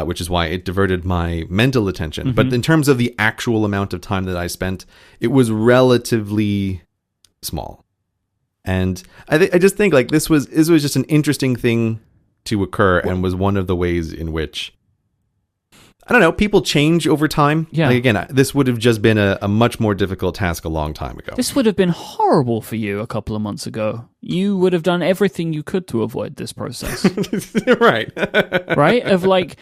which is why it diverted my mental attention. Mm-hmm. But in terms of the actual amount of time that I spent, it was relatively small. And I just think like this was just an interesting thing to occur, and was one of the ways in which, I don't know, people change over time. Yeah. Like, again, this would have just been a much more difficult task a long time ago. This would have been horrible for you a couple of months ago. You would have done everything you could to avoid this process. Right. Right? Of like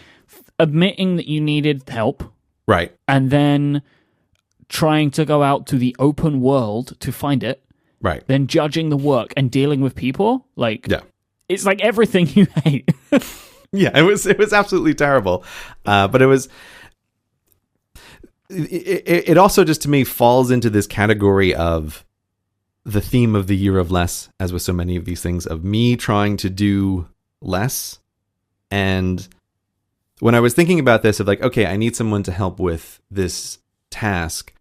admitting that you needed help. Right. And then trying to go out to the open world to find it. Right. Then judging the work and dealing with people. Like, yeah. It's like everything you hate. Yeah, it was absolutely terrible. But it also just to me falls into this category of the theme of the year of less, as with so many of these things, of me trying to do less. And when I was thinking about this, of like, okay, I need someone to help with this task,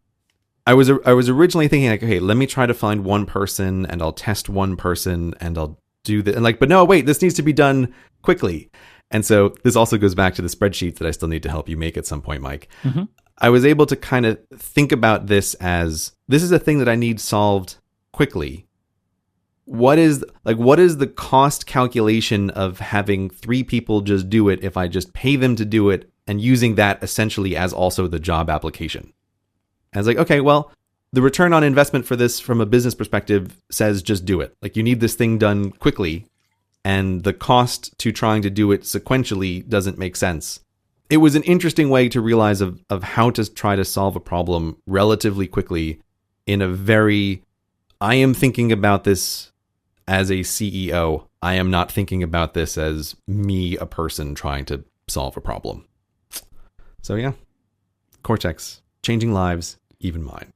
I was originally thinking like, okay, let me try to find one person and I'll test one person and I'll do that. And like, but no, wait, this needs to be done quickly. And so this also goes back to the spreadsheets that I still need to help you make at some point, Myke. Mm-hmm. I was able to kind of think about this as, this is a thing that I need solved quickly. What is the cost calculation of having 3 people just do it if I just pay them to do it, and using that essentially as also the job application? And I was like, okay, well, the return on investment for this from a business perspective says just do it. Like, you need this thing done quickly, and the cost to trying to do it sequentially doesn't make sense. It was an interesting way to realize of how to try to solve a problem relatively quickly in a very, I am thinking about this as a CEO. I am not thinking about this as me, a person trying to solve a problem. So yeah, Cortex, changing lives, even mine.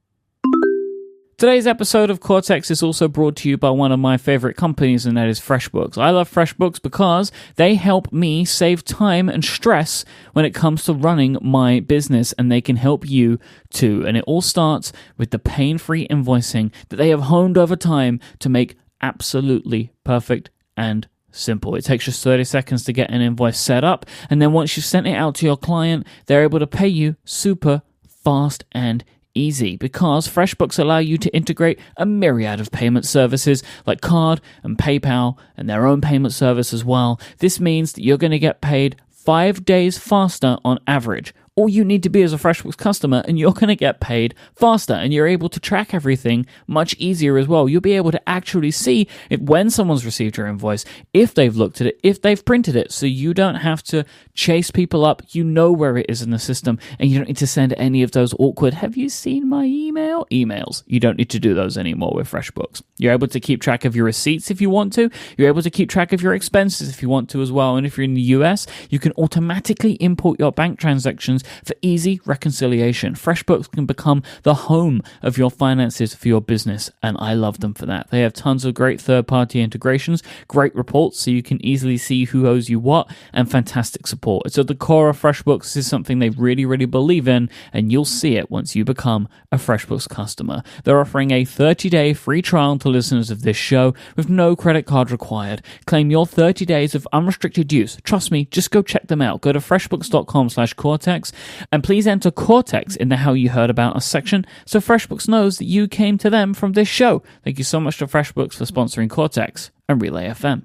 Today's episode of Cortex is also brought to you by one of my favorite companies, and that is FreshBooks. I love FreshBooks because they help me save time and stress when it comes to running my business, and they can help you too. And it all starts with the pain-free invoicing that they have honed over time to make absolutely perfect and simple. It takes just 30 seconds to get an invoice set up, and then once you've sent it out to your client, they're able to pay you super fast and easy, because FreshBooks allow you to integrate a myriad of payment services like card and PayPal and their own payment service as well. This means that you're going to get paid 5 days faster on average, All you need to be is a FreshBooks customer, and you're going to get paid faster, and you're able to track everything much easier as well. You'll be able to actually see when someone's received your invoice, if they've looked at it, if they've printed it, so you don't have to chase people up. You know where it is in the system, and you don't need to send any of those awkward, have you seen my emails. You don't need to do those anymore with FreshBooks. You're able to keep track of your receipts if you want to. You're able to keep track of your expenses if you want to as well. And if you're in the US, you can automatically import your bank transactions for easy reconciliation. FreshBooks can become the home of your finances for your business, and I love them for that. They have tons of great third-party integrations, great reports so you can easily see who owes you what, and fantastic support. It's at the core of FreshBooks. This is something they really, really believe in, and you'll see it once you become a FreshBooks customer. They're offering a 30-day free trial to listeners of this show with no credit card required. Claim your 30 days of unrestricted use. Trust me, just go check them out. Go to freshbooks.com/Cortex, and please enter Cortex in the How You Heard About Us section so FreshBooks knows that you came to them from this show. Thank you so much to FreshBooks for sponsoring Cortex and Relay FM.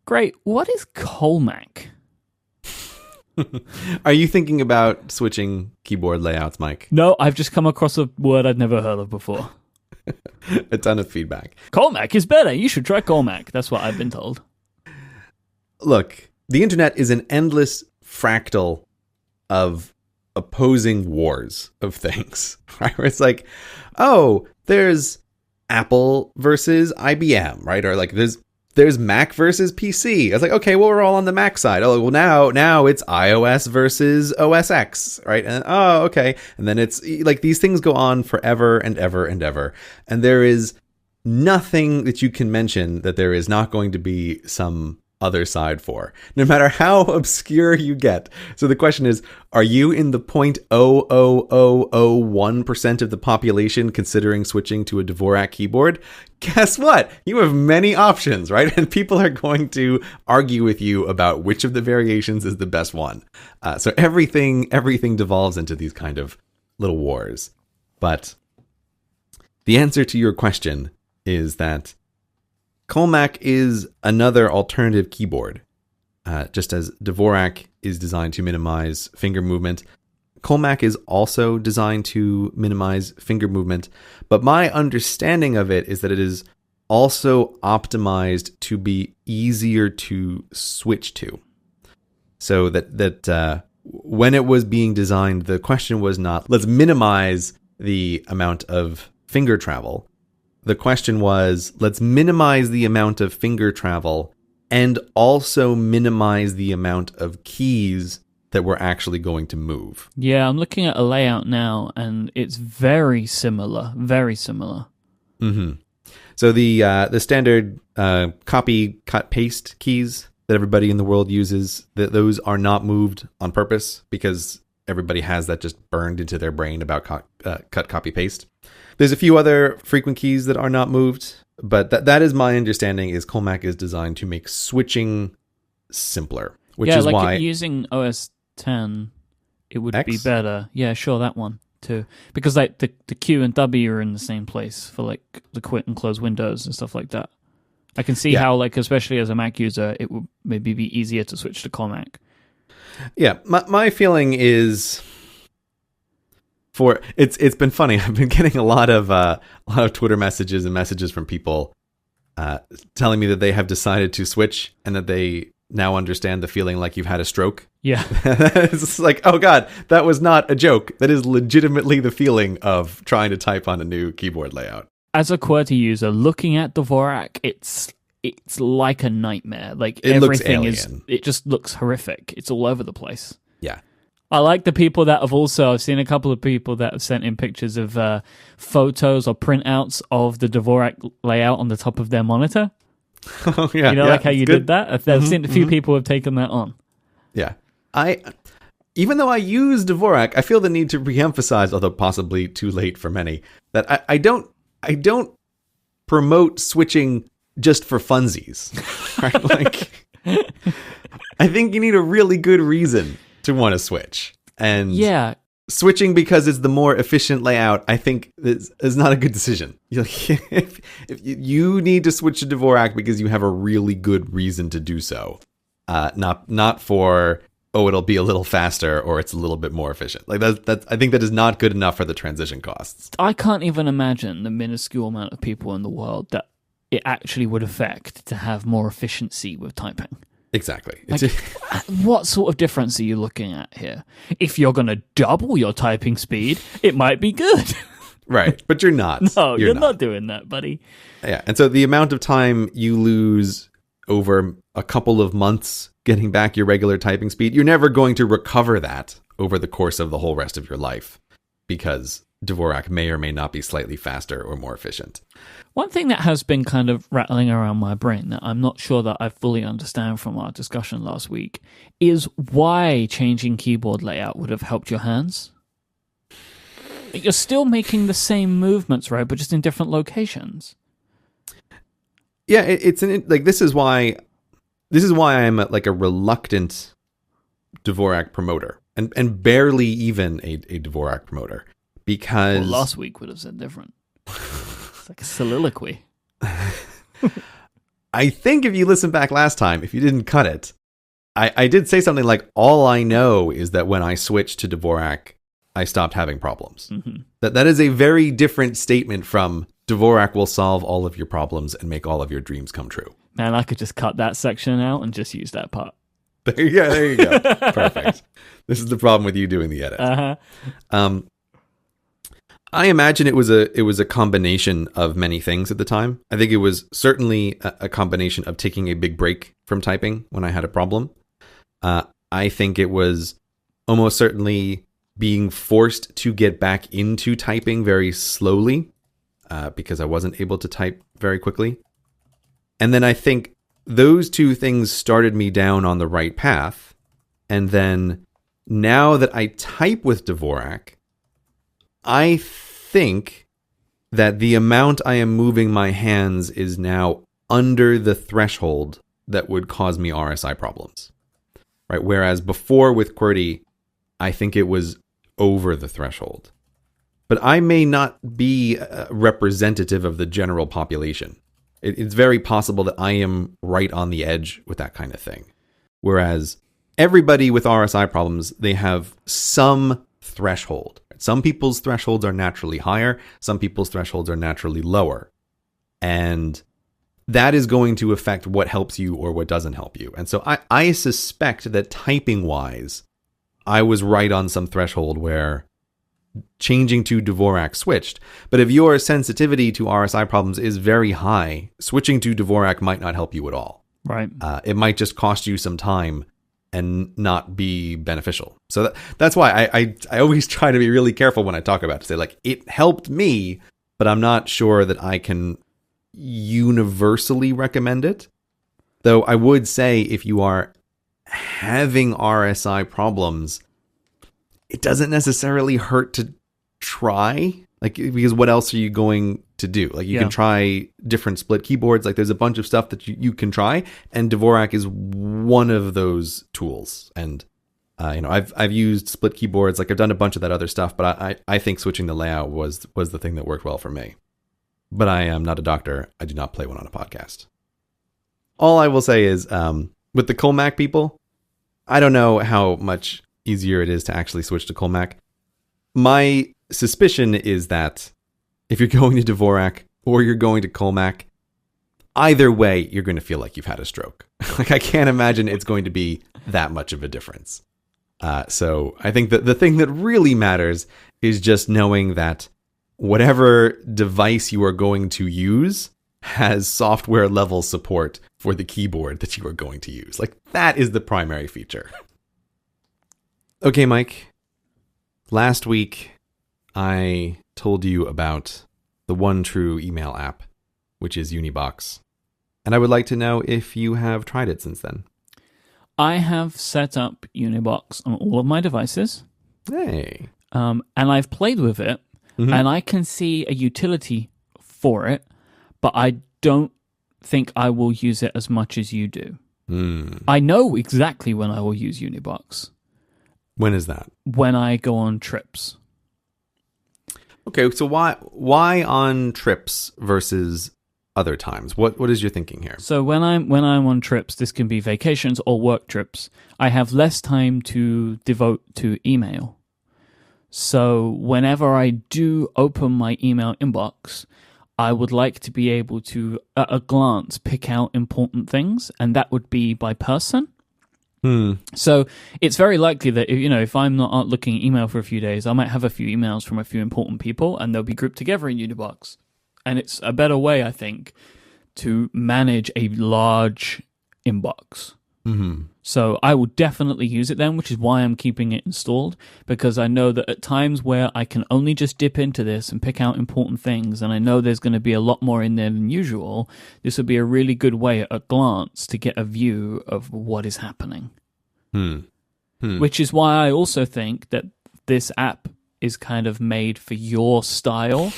Great. What is Colmac? Are you thinking about switching keyboard layouts, Myke? No, I've just come across a word I'd never heard of before. A ton of feedback. Colmac is better. You should try Colmac. That's what I've been told. Look, the internet is an endless fractal of opposing wars of things, right? Where it's like, oh, there's Apple versus IBM, right? Or like there's Mac versus PC. I was like, okay, well, we're all on the Mac side. Oh, well, now it's iOS versus OS X, right? And oh, okay. And then it's like these things go on forever and ever and ever. And there is nothing that you can mention that there is not going to be some other side for, no matter how obscure you get. So the question is, are you in the 0.00001% of the population considering switching to a Dvorak keyboard? Guess what? You have many options, right? And people are going to argue with you about which of the variations is the best one. So everything devolves into these kind of little wars. But the answer to your question is that Colmac is another alternative keyboard. Just as Dvorak is designed to minimize finger movement, Colmac is also designed to minimize finger movement. But my understanding of it is that it is also optimized to be easier to switch to. So that when it was being designed, the question was not, let's minimize the amount of finger travel. The question was, let's minimize the amount of finger travel and also minimize the amount of keys that we're actually going to move. Yeah, I'm looking at a layout now, and it's very similar. Very similar. Mm-hmm. So the standard copy, cut, paste keys that everybody in the world uses, those are not moved on purpose because everybody has that just burned into their brain about cut, copy, paste. There's a few other frequent keys that are not moved, but that is my understanding is Colmac is designed to make switching simpler, which is why using OS 10, it would X? be better. Yeah, sure, that one too. Because like the Q and W are in the same place for like the quit and close windows and stuff like that. I can see how, like, especially as a Mac user, it would maybe be easier to switch to Colmac. Yeah, my feeling is it's been funny. I've been getting a lot of Twitter messages and messages from people telling me that they have decided to switch and that they now understand the feeling like you've had a stroke. Yeah. It's like, oh God, that was not a joke. That is legitimately the feeling of trying to type on a new keyboard layout. As a QWERTY user, looking at Dvorak, it's like a nightmare. Like it everything looks it just looks horrific. It's all over the place. Yeah. I like the people that have also, I've seen a couple of people that have sent in pictures of photos or printouts of the Dvorak layout on the top of their monitor. Oh, yeah. You know, like how you did that? I've seen a few people have taken that on. Yeah. Even though I use Dvorak, I feel the need to reemphasize, although possibly too late for many, that I don't promote switching just for funsies. Right? Like, I think you need a really good reason to want to switch. And switching because it's the more efficient layout, I think is not a good decision. If you need to switch to Dvorak because you have a really good reason to do so, not for, oh, it'll be a little faster or it's a little bit more efficient. Like that's I think that is not good enough for the transition costs. I can't even imagine the minuscule amount of people in the world that it actually would affect to have more efficiency with typing. Exactly. Like, what sort of difference are you looking at here? If you're going to double your typing speed, it might be good. Right. But you're not. No, you're not doing that, buddy. Yeah. And so the amount of time you lose over a couple of months getting back your regular typing speed, you're never going to recover that over the course of the whole rest of your life because Dvorak may or may not be slightly faster or more efficient. One thing that has been kind of rattling around my brain that I'm not sure that I fully understand from our discussion last week is why changing keyboard layout would have helped your hands. You're still making the same movements, right, but just in different locations. Yeah, this is why I'm like a reluctant Dvorak promoter and barely even a Dvorak promoter because last week would have said different. It's like a soliloquy. I think if you listen back last time, if you didn't cut it, I did say something like, all I know is that when I switched to Dvorak, I stopped having problems. Mm-hmm. That is a very different statement from Dvorak will solve all of your problems and make all of your dreams come true. Man, I could just cut that section out and just use that part. Yeah, there you go. Perfect. This is the problem with you doing the edit. Uh-huh. I imagine it was a combination of many things at the time. I think it was certainly a combination of taking a big break from typing when I had a problem. I think it was almost certainly being forced to get back into typing very slowly because I wasn't able to type very quickly. And then I think those two things started me down on the right path. And then now that I type with Dvorak, I think that the amount I am moving my hands is now under the threshold that would cause me RSI problems. Right? Whereas before with QWERTY, I think it was over the threshold. But I may not be representative of the general population. It's very possible that I am right on the edge with that kind of thing. Whereas everybody with RSI problems, they have some threshold. Some people's thresholds are naturally higher. Some people's thresholds are naturally lower. And that is going to affect what helps you or what doesn't help you. And so I suspect that typing-wise, I was right on some threshold where changing to Dvorak switched. But if your sensitivity to RSI problems is very high, switching to Dvorak might not help you at all. Right. It might just cost you some time and not be beneficial. So that's why I always try to be really careful when I talk about it. To say, like, it helped me, but I'm not sure that I can universally recommend it. Though I would say if you are having RSI problems, it doesn't necessarily hurt to try, like, because what else are you going to do? Like, you can try different split keyboards. Like, there's a bunch of stuff that you can try, and Dvorak is one of those tools. And I've used split keyboards. Like, I've done a bunch of that other stuff, but I think switching the layout was the thing that worked well for me. But I am not a doctor. I do not play one on a podcast. All I will say is, with the Colmac people, I don't know how much easier it is to actually switch to Colmac. My suspicion is that if you're going to Dvorak or you're going to Colmac, either way, you're going to feel like you've had a stroke. Like, I can't imagine it's going to be that much of a difference. So I think that the thing that really matters is just knowing that whatever device you are going to use has software level support for the keyboard that you are going to use. Like, that is the primary feature. Okay, Myke. Last week, I told you about the one true email app, which is Unibox. And I would like to know if you have tried it since then. I have set up Unibox on all of my devices. Hey. And I've played with it, and I can see a utility for it, but I don't think I will use it as much as you do. I know exactly when I will use Unibox. When is that? When I go on trips. Okay, so why on trips versus other times? What is your thinking here? So when I'm on trips, this can be vacations or work trips, I have less time to devote to email. So whenever I do open my email inbox, I would like to be able to, at a glance, pick out important things, and that would be by person. So it's very likely that if I'm not looking at email for a few days, I might have a few emails from a few important people, and they'll be grouped together in Unibox. And it's a better way, I think, to manage a large inbox. Mm-hmm. So I will definitely use it then, which is why I'm keeping it installed, because I know that at times where I can only just dip into this and pick out important things, and I know there's going to be a lot more in there than usual, this would be a really good way at a glance to get a view of what is happening. Which is why I also think that this app is kind of made for your style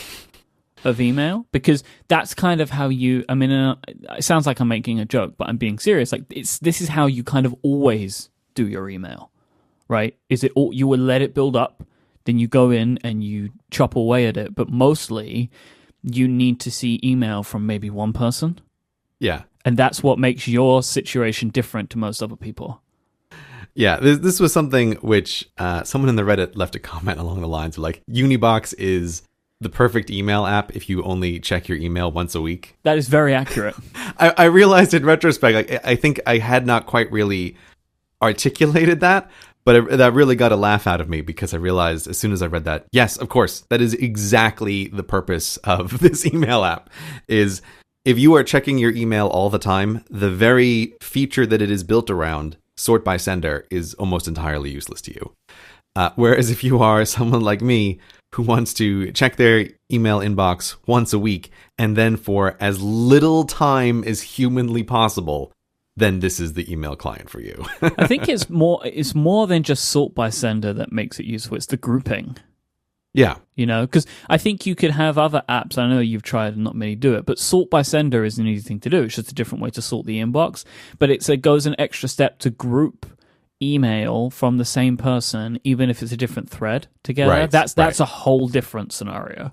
of email, because that's kind of how you, it sounds like I'm making a joke, but I'm being serious. Like this is how you kind of always do your email, right? Is it all, you will let it build up, then you go in and you chop away at it, but mostly you need to see email from maybe one person. Yeah. And that's what makes your situation different to most other people. Yeah, this was something which someone in the Reddit left a comment along the lines of like, Unibox is the perfect email app if you only check your email once a week. That is very accurate. I realized in retrospect, like, I think I had not quite really articulated that, but that really got a laugh out of me, because I realized as soon as I read that, yes, of course, that is exactly the purpose of this email app. Is if you are checking your email all the time, the very feature that it is built around, sort by sender, is almost entirely useless to you. Whereas if you are someone like me who wants to check their email inbox once a week, and then for as little time as humanly possible, then this is the email client for you. I think it's more than just sort by sender that makes it useful. It's the grouping. Yeah. Because I think you could have other apps. I know you've tried and not many do it, but sort by sender is an easy thing to do. It's just a different way to sort the inbox. But it goes an extra step to group email from the same person, even if it's a different thread together. Right, that's a whole different scenario.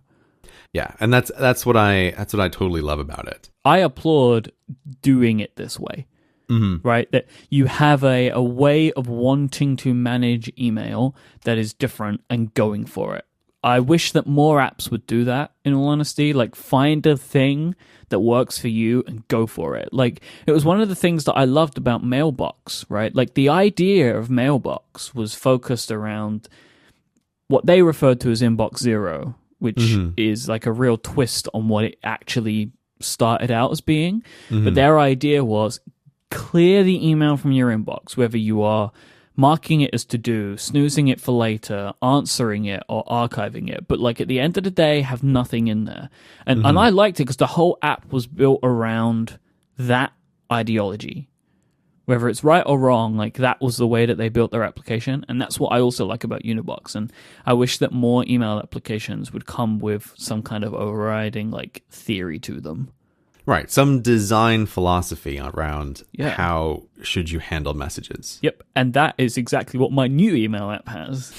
Yeah, and that's what I totally love about it. I applaud doing it this way. Mm-hmm. Right? That you have a way of wanting to manage email that is different and going for it. I wish that more apps would do that, in all honesty. Like, find a thing that works for you and go for it. Like, it was one of the things that I loved about Mailbox, right? Like, the idea of Mailbox was focused around what they referred to as Inbox Zero, which is like a real twist on what it actually started out as being. But their idea was clear the email from your inbox, whether you are marking it as to do, snoozing it for later, answering it, or archiving it. But like at the end of the day, have nothing in there. And I liked it because the whole app was built around that ideology. Whether it's right or wrong, like that was the way that they built their application. And that's what I also like about Unibox. And I wish that more email applications would come with some kind of overriding like theory to them. Right. Some design philosophy around how should you handle messages. Yep. And that is exactly what my new email app has,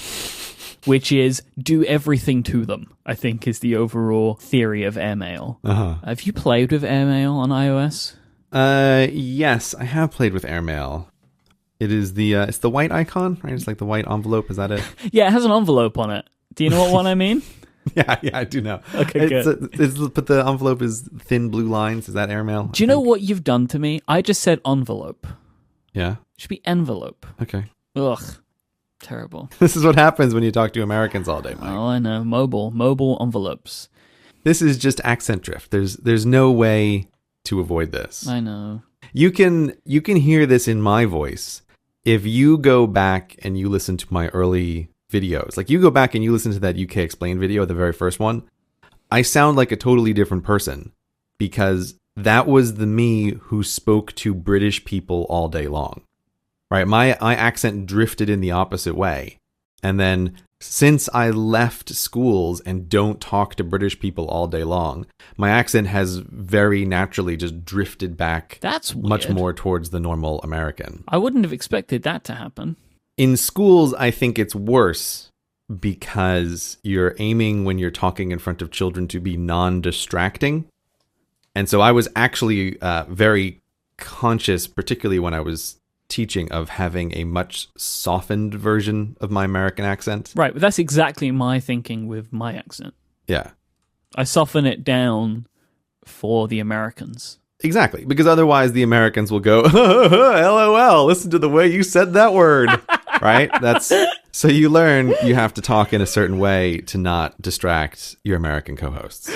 which is do everything to them, I think is the overall theory of Airmail. Have you played with Airmail on iOS? Yes, I have played with Airmail. It is it's the white icon, right? It's like the white envelope. Is that it? Yeah, it has an envelope on it. Do you know what one I mean? Yeah, I do know. Okay, good. But the envelope is thin blue lines. Is that Airmail? Do you know what you've done to me? I just said envelope. Yeah? It should be envelope. Okay. Ugh. Terrible. This is what happens when you talk to Americans all day, Myke. Oh, I know. Mobile envelopes. This is just accent drift. There's no way to avoid this. I know. You can hear this in my voice if you go back and you listen to my early videos. Like, you go back and you listen to that UK Explained video, the very first one. I sound like a totally different person because that was the me who spoke to British people all day long. Right? My accent drifted in the opposite way. And then since I left schools and don't talk to British people all day long, my accent has very naturally just drifted back. That's weird. Much more towards the normal American. I wouldn't have expected that to happen. In schools, I think it's worse because you're aiming when you're talking in front of children to be non-distracting. And so I was actually very conscious, particularly when I was teaching, of having a much softened version of my American accent. Right, but that's exactly my thinking with my accent. Yeah. I soften it down for the Americans. Exactly, because otherwise the Americans will go, LOL, listen to the way you said that word, right? So you learn you have to talk in a certain way to not distract your American co-hosts.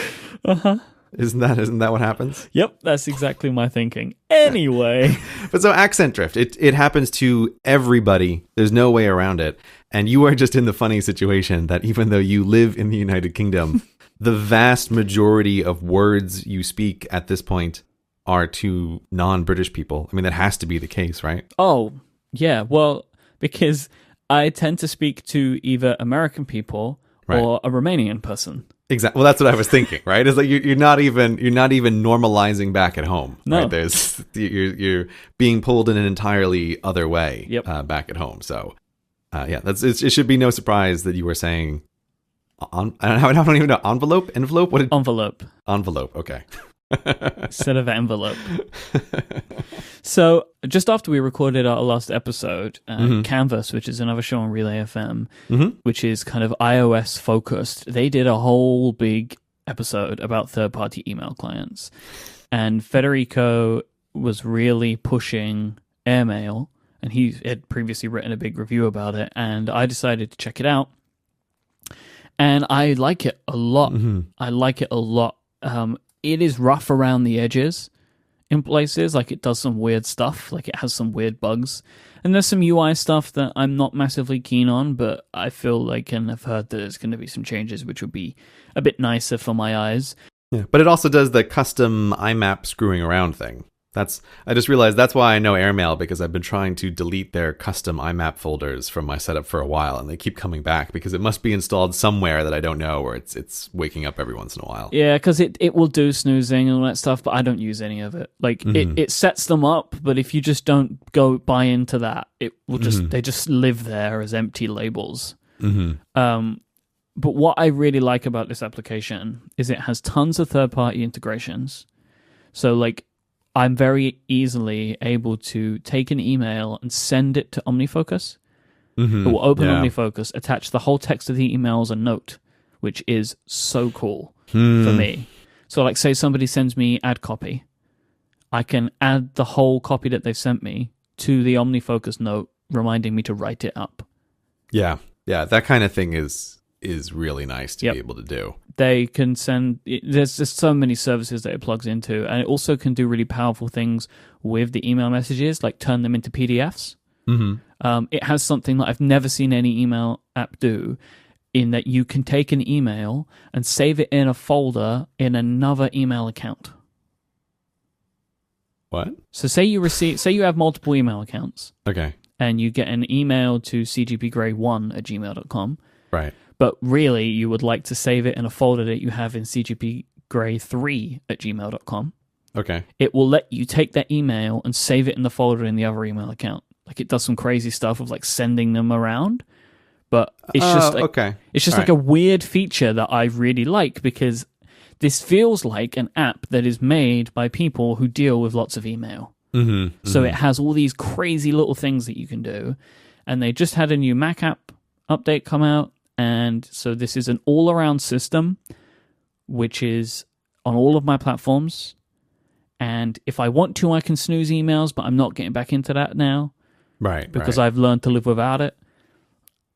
Uh-huh. Isn't that what happens? Yep, that's exactly my thinking. Anyway. But so accent drift, it happens to everybody. There's no way around it. And you are just in the funny situation that even though you live in the United Kingdom, the vast majority of words you speak at this point are to non-British people. I mean, that has to be the case, right? Oh, yeah. Well, because I tend to speak to either American people or a Romanian person. Exactly. Well, that's what I was thinking, right? It's like you're not even normalizing back at home. No, right? You're being pulled in an entirely other way back at home. So, it should be no surprise that you were saying I don't even know, envelope. What did envelope? Okay. Instead of envelope. So just after we recorded our last episode, Canvas, which is another show on Relay FM, which is kind of iOS focused, they did a whole big episode about third-party email clients. And Federico was really pushing Airmail, and he had previously written a big review about it, and I decided to check it out. And I like it a lot. I like it a lot. It is rough around the edges in places. Like, it does some weird stuff. Like, it has some weird bugs. And there's some UI stuff that I'm not massively keen on, but I feel like, and I've heard that there's going to be some changes which would be a bit nicer for my eyes. Yeah, but it also does the custom IMAP screwing around thing. I just realized that's why I know Airmail, because I've been trying to delete their custom IMAP folders from my setup for a while, and they keep coming back because it must be installed somewhere that I don't know, or it's waking up every once in a while. Yeah, because it will do snoozing and all that stuff, but I don't use any of it. Like, it sets them up, but if you just don't go buy into that, it will they just live there as empty labels. But what I really like about this application is it has tons of third-party integrations. So, like, I'm very easily able to take an email and send it to OmniFocus. It will open OmniFocus, attach the whole text of the email as a note, which is so cool for me. So, like, say somebody sends me ad copy, I can add the whole copy that they've sent me to the OmniFocus note, reminding me to write it up. Yeah, that kind of thing is really nice to be able to do. They can send, there's just so many services that it plugs into, and it also can do really powerful things with the email messages, like turn them into PDFs. It has something that I've never seen any email app do, in that you can take an email and save it in a folder in another email account. What? So say you have multiple email accounts. Okay. And you get an email to cgpgray1@gmail.com. Right. But really, you would like to save it in a folder that you have in cgpgray3@gmail.com. Okay. It will let you take that email and save it in the folder in the other email account. Like, it does some crazy stuff of, like, sending them around. But it's just like, it's just like a weird feature that I really like, because this feels like an app that is made by people who deal with lots of email. So it has all these crazy little things that you can do. And they just had a new Mac app update come out. And so this is an all-around system, which is on all of my platforms. And if I want to, I can snooze emails, but I'm not getting back into that now. Right. Because I've learned to live without it.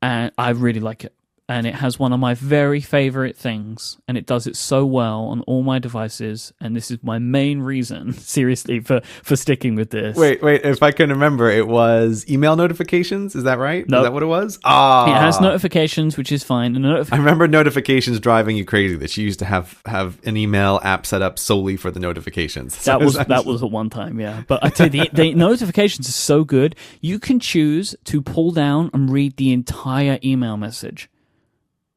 And I really like it. And it has one of my very favorite things, and it does it so well on all my devices. And this is my main reason, seriously, for sticking with this. Wait, if I can remember, it was email notifications. Is that right? Nope. Is that what it was? It has notifications, which is fine. And I remember notifications driving you crazy, that you used to have an email app set up solely for the notifications. That was at one time, yeah. But I tell you, the notifications are so good. You can choose to pull down and read the entire email message.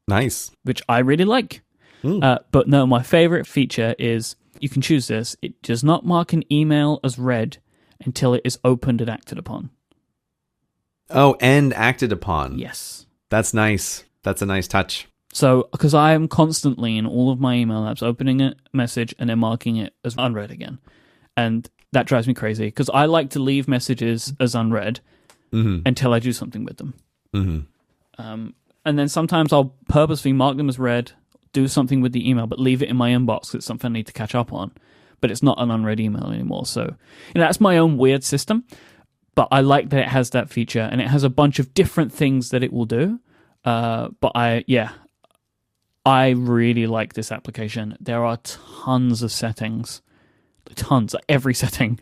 Nice. Which I really like. But no, my favorite feature is you can choose this. It does not mark an email as read until it is opened and acted upon. Oh, and acted upon. Yes. That's nice. That's a nice touch. So, because I am constantly in all of my email apps opening a message and then marking it as unread again. And that drives me crazy because I like to leave messages as unread until I do something with them. And then sometimes I'll purposely mark them as read, do something with the email, but leave it in my inbox. It's something I need to catch up on. But it's not an unread email anymore. So that's my own weird system. But I like that it has that feature, and it has a bunch of different things that it will do. But I really like this application. There are tons of settings. Tons, every setting.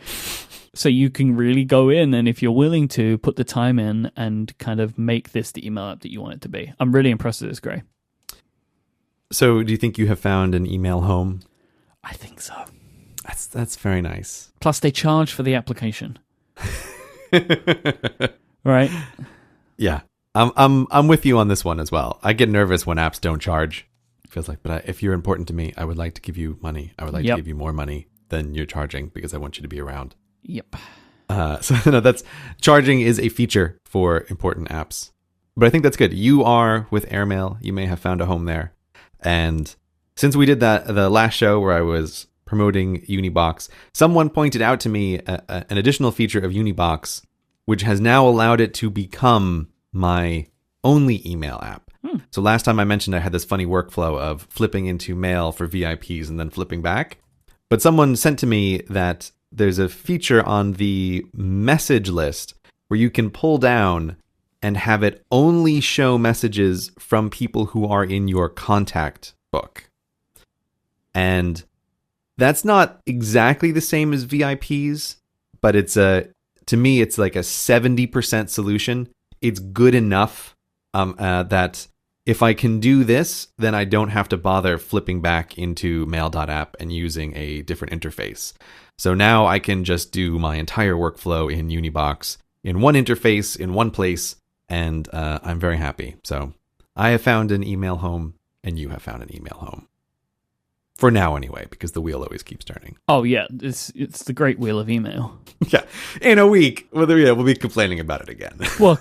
So you can really go in, and if you're willing to, put the time in and kind of make this the email app that you want it to be. I'm really impressed with this, Gray. So do you think you have found an email home? I think so. That's very nice. Plus they charge for the application. Right? Yeah. I'm with you on this one as well. I get nervous when apps don't charge. It feels like, but if you're important to me, I would like to give you money. I would like to give you more money than you're charging because I want you to be around. Yep. So no, that's charging is a feature for important apps. But I think that's good. You are with Airmail. You may have found a home there. And since we did the last show where I was promoting Unibox, someone pointed out to me an additional feature of Unibox, which has now allowed it to become my only email app. So last time I mentioned I had this funny workflow of flipping into mail for VIPs and then flipping back. But someone sent to me that there's a feature on the message list where you can pull down and have it only show messages from people who are in your contact book. And that's not exactly the same as VIPs, but to me, it's like a 70% solution. It's good enough that if I can do this, then I don't have to bother flipping back into mail.app and using a different interface. So now I can just do my entire workflow in Unibox in one interface, in one place, and I'm very happy. So I have found an email home, and you have found an email home. For now, anyway, because the wheel always keeps turning. Oh, yeah. It's the great wheel of email. Yeah. In a week, we'll be complaining about it again. Well,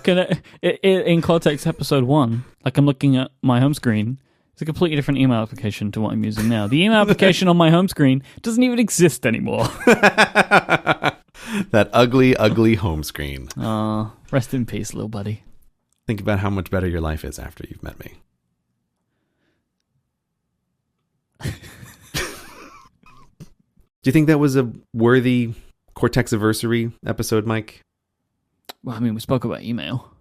in Cortex episode 1, like I'm looking at my home screen, it's a completely different email application to what I'm using now. The email application on my home screen doesn't even exist anymore. That ugly, ugly home screen. Rest in peace, little buddy. Think about how much better your life is after you've met me. Do you think that was a worthy Cortexaversary episode, Myke? Well, I mean, we spoke about email.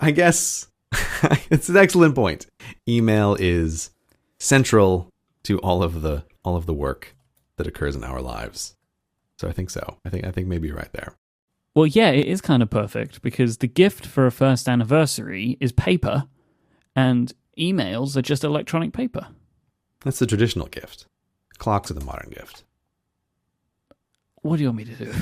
I guess it's an excellent point. Email is central to all of the work that occurs in our lives. So I think so. I think maybe you're right there. Well, yeah, it is kind of perfect because the gift for a first anniversary is paper, and emails are just electronic paper. That's the traditional gift. Clocks are the modern gift. What do you want me to do?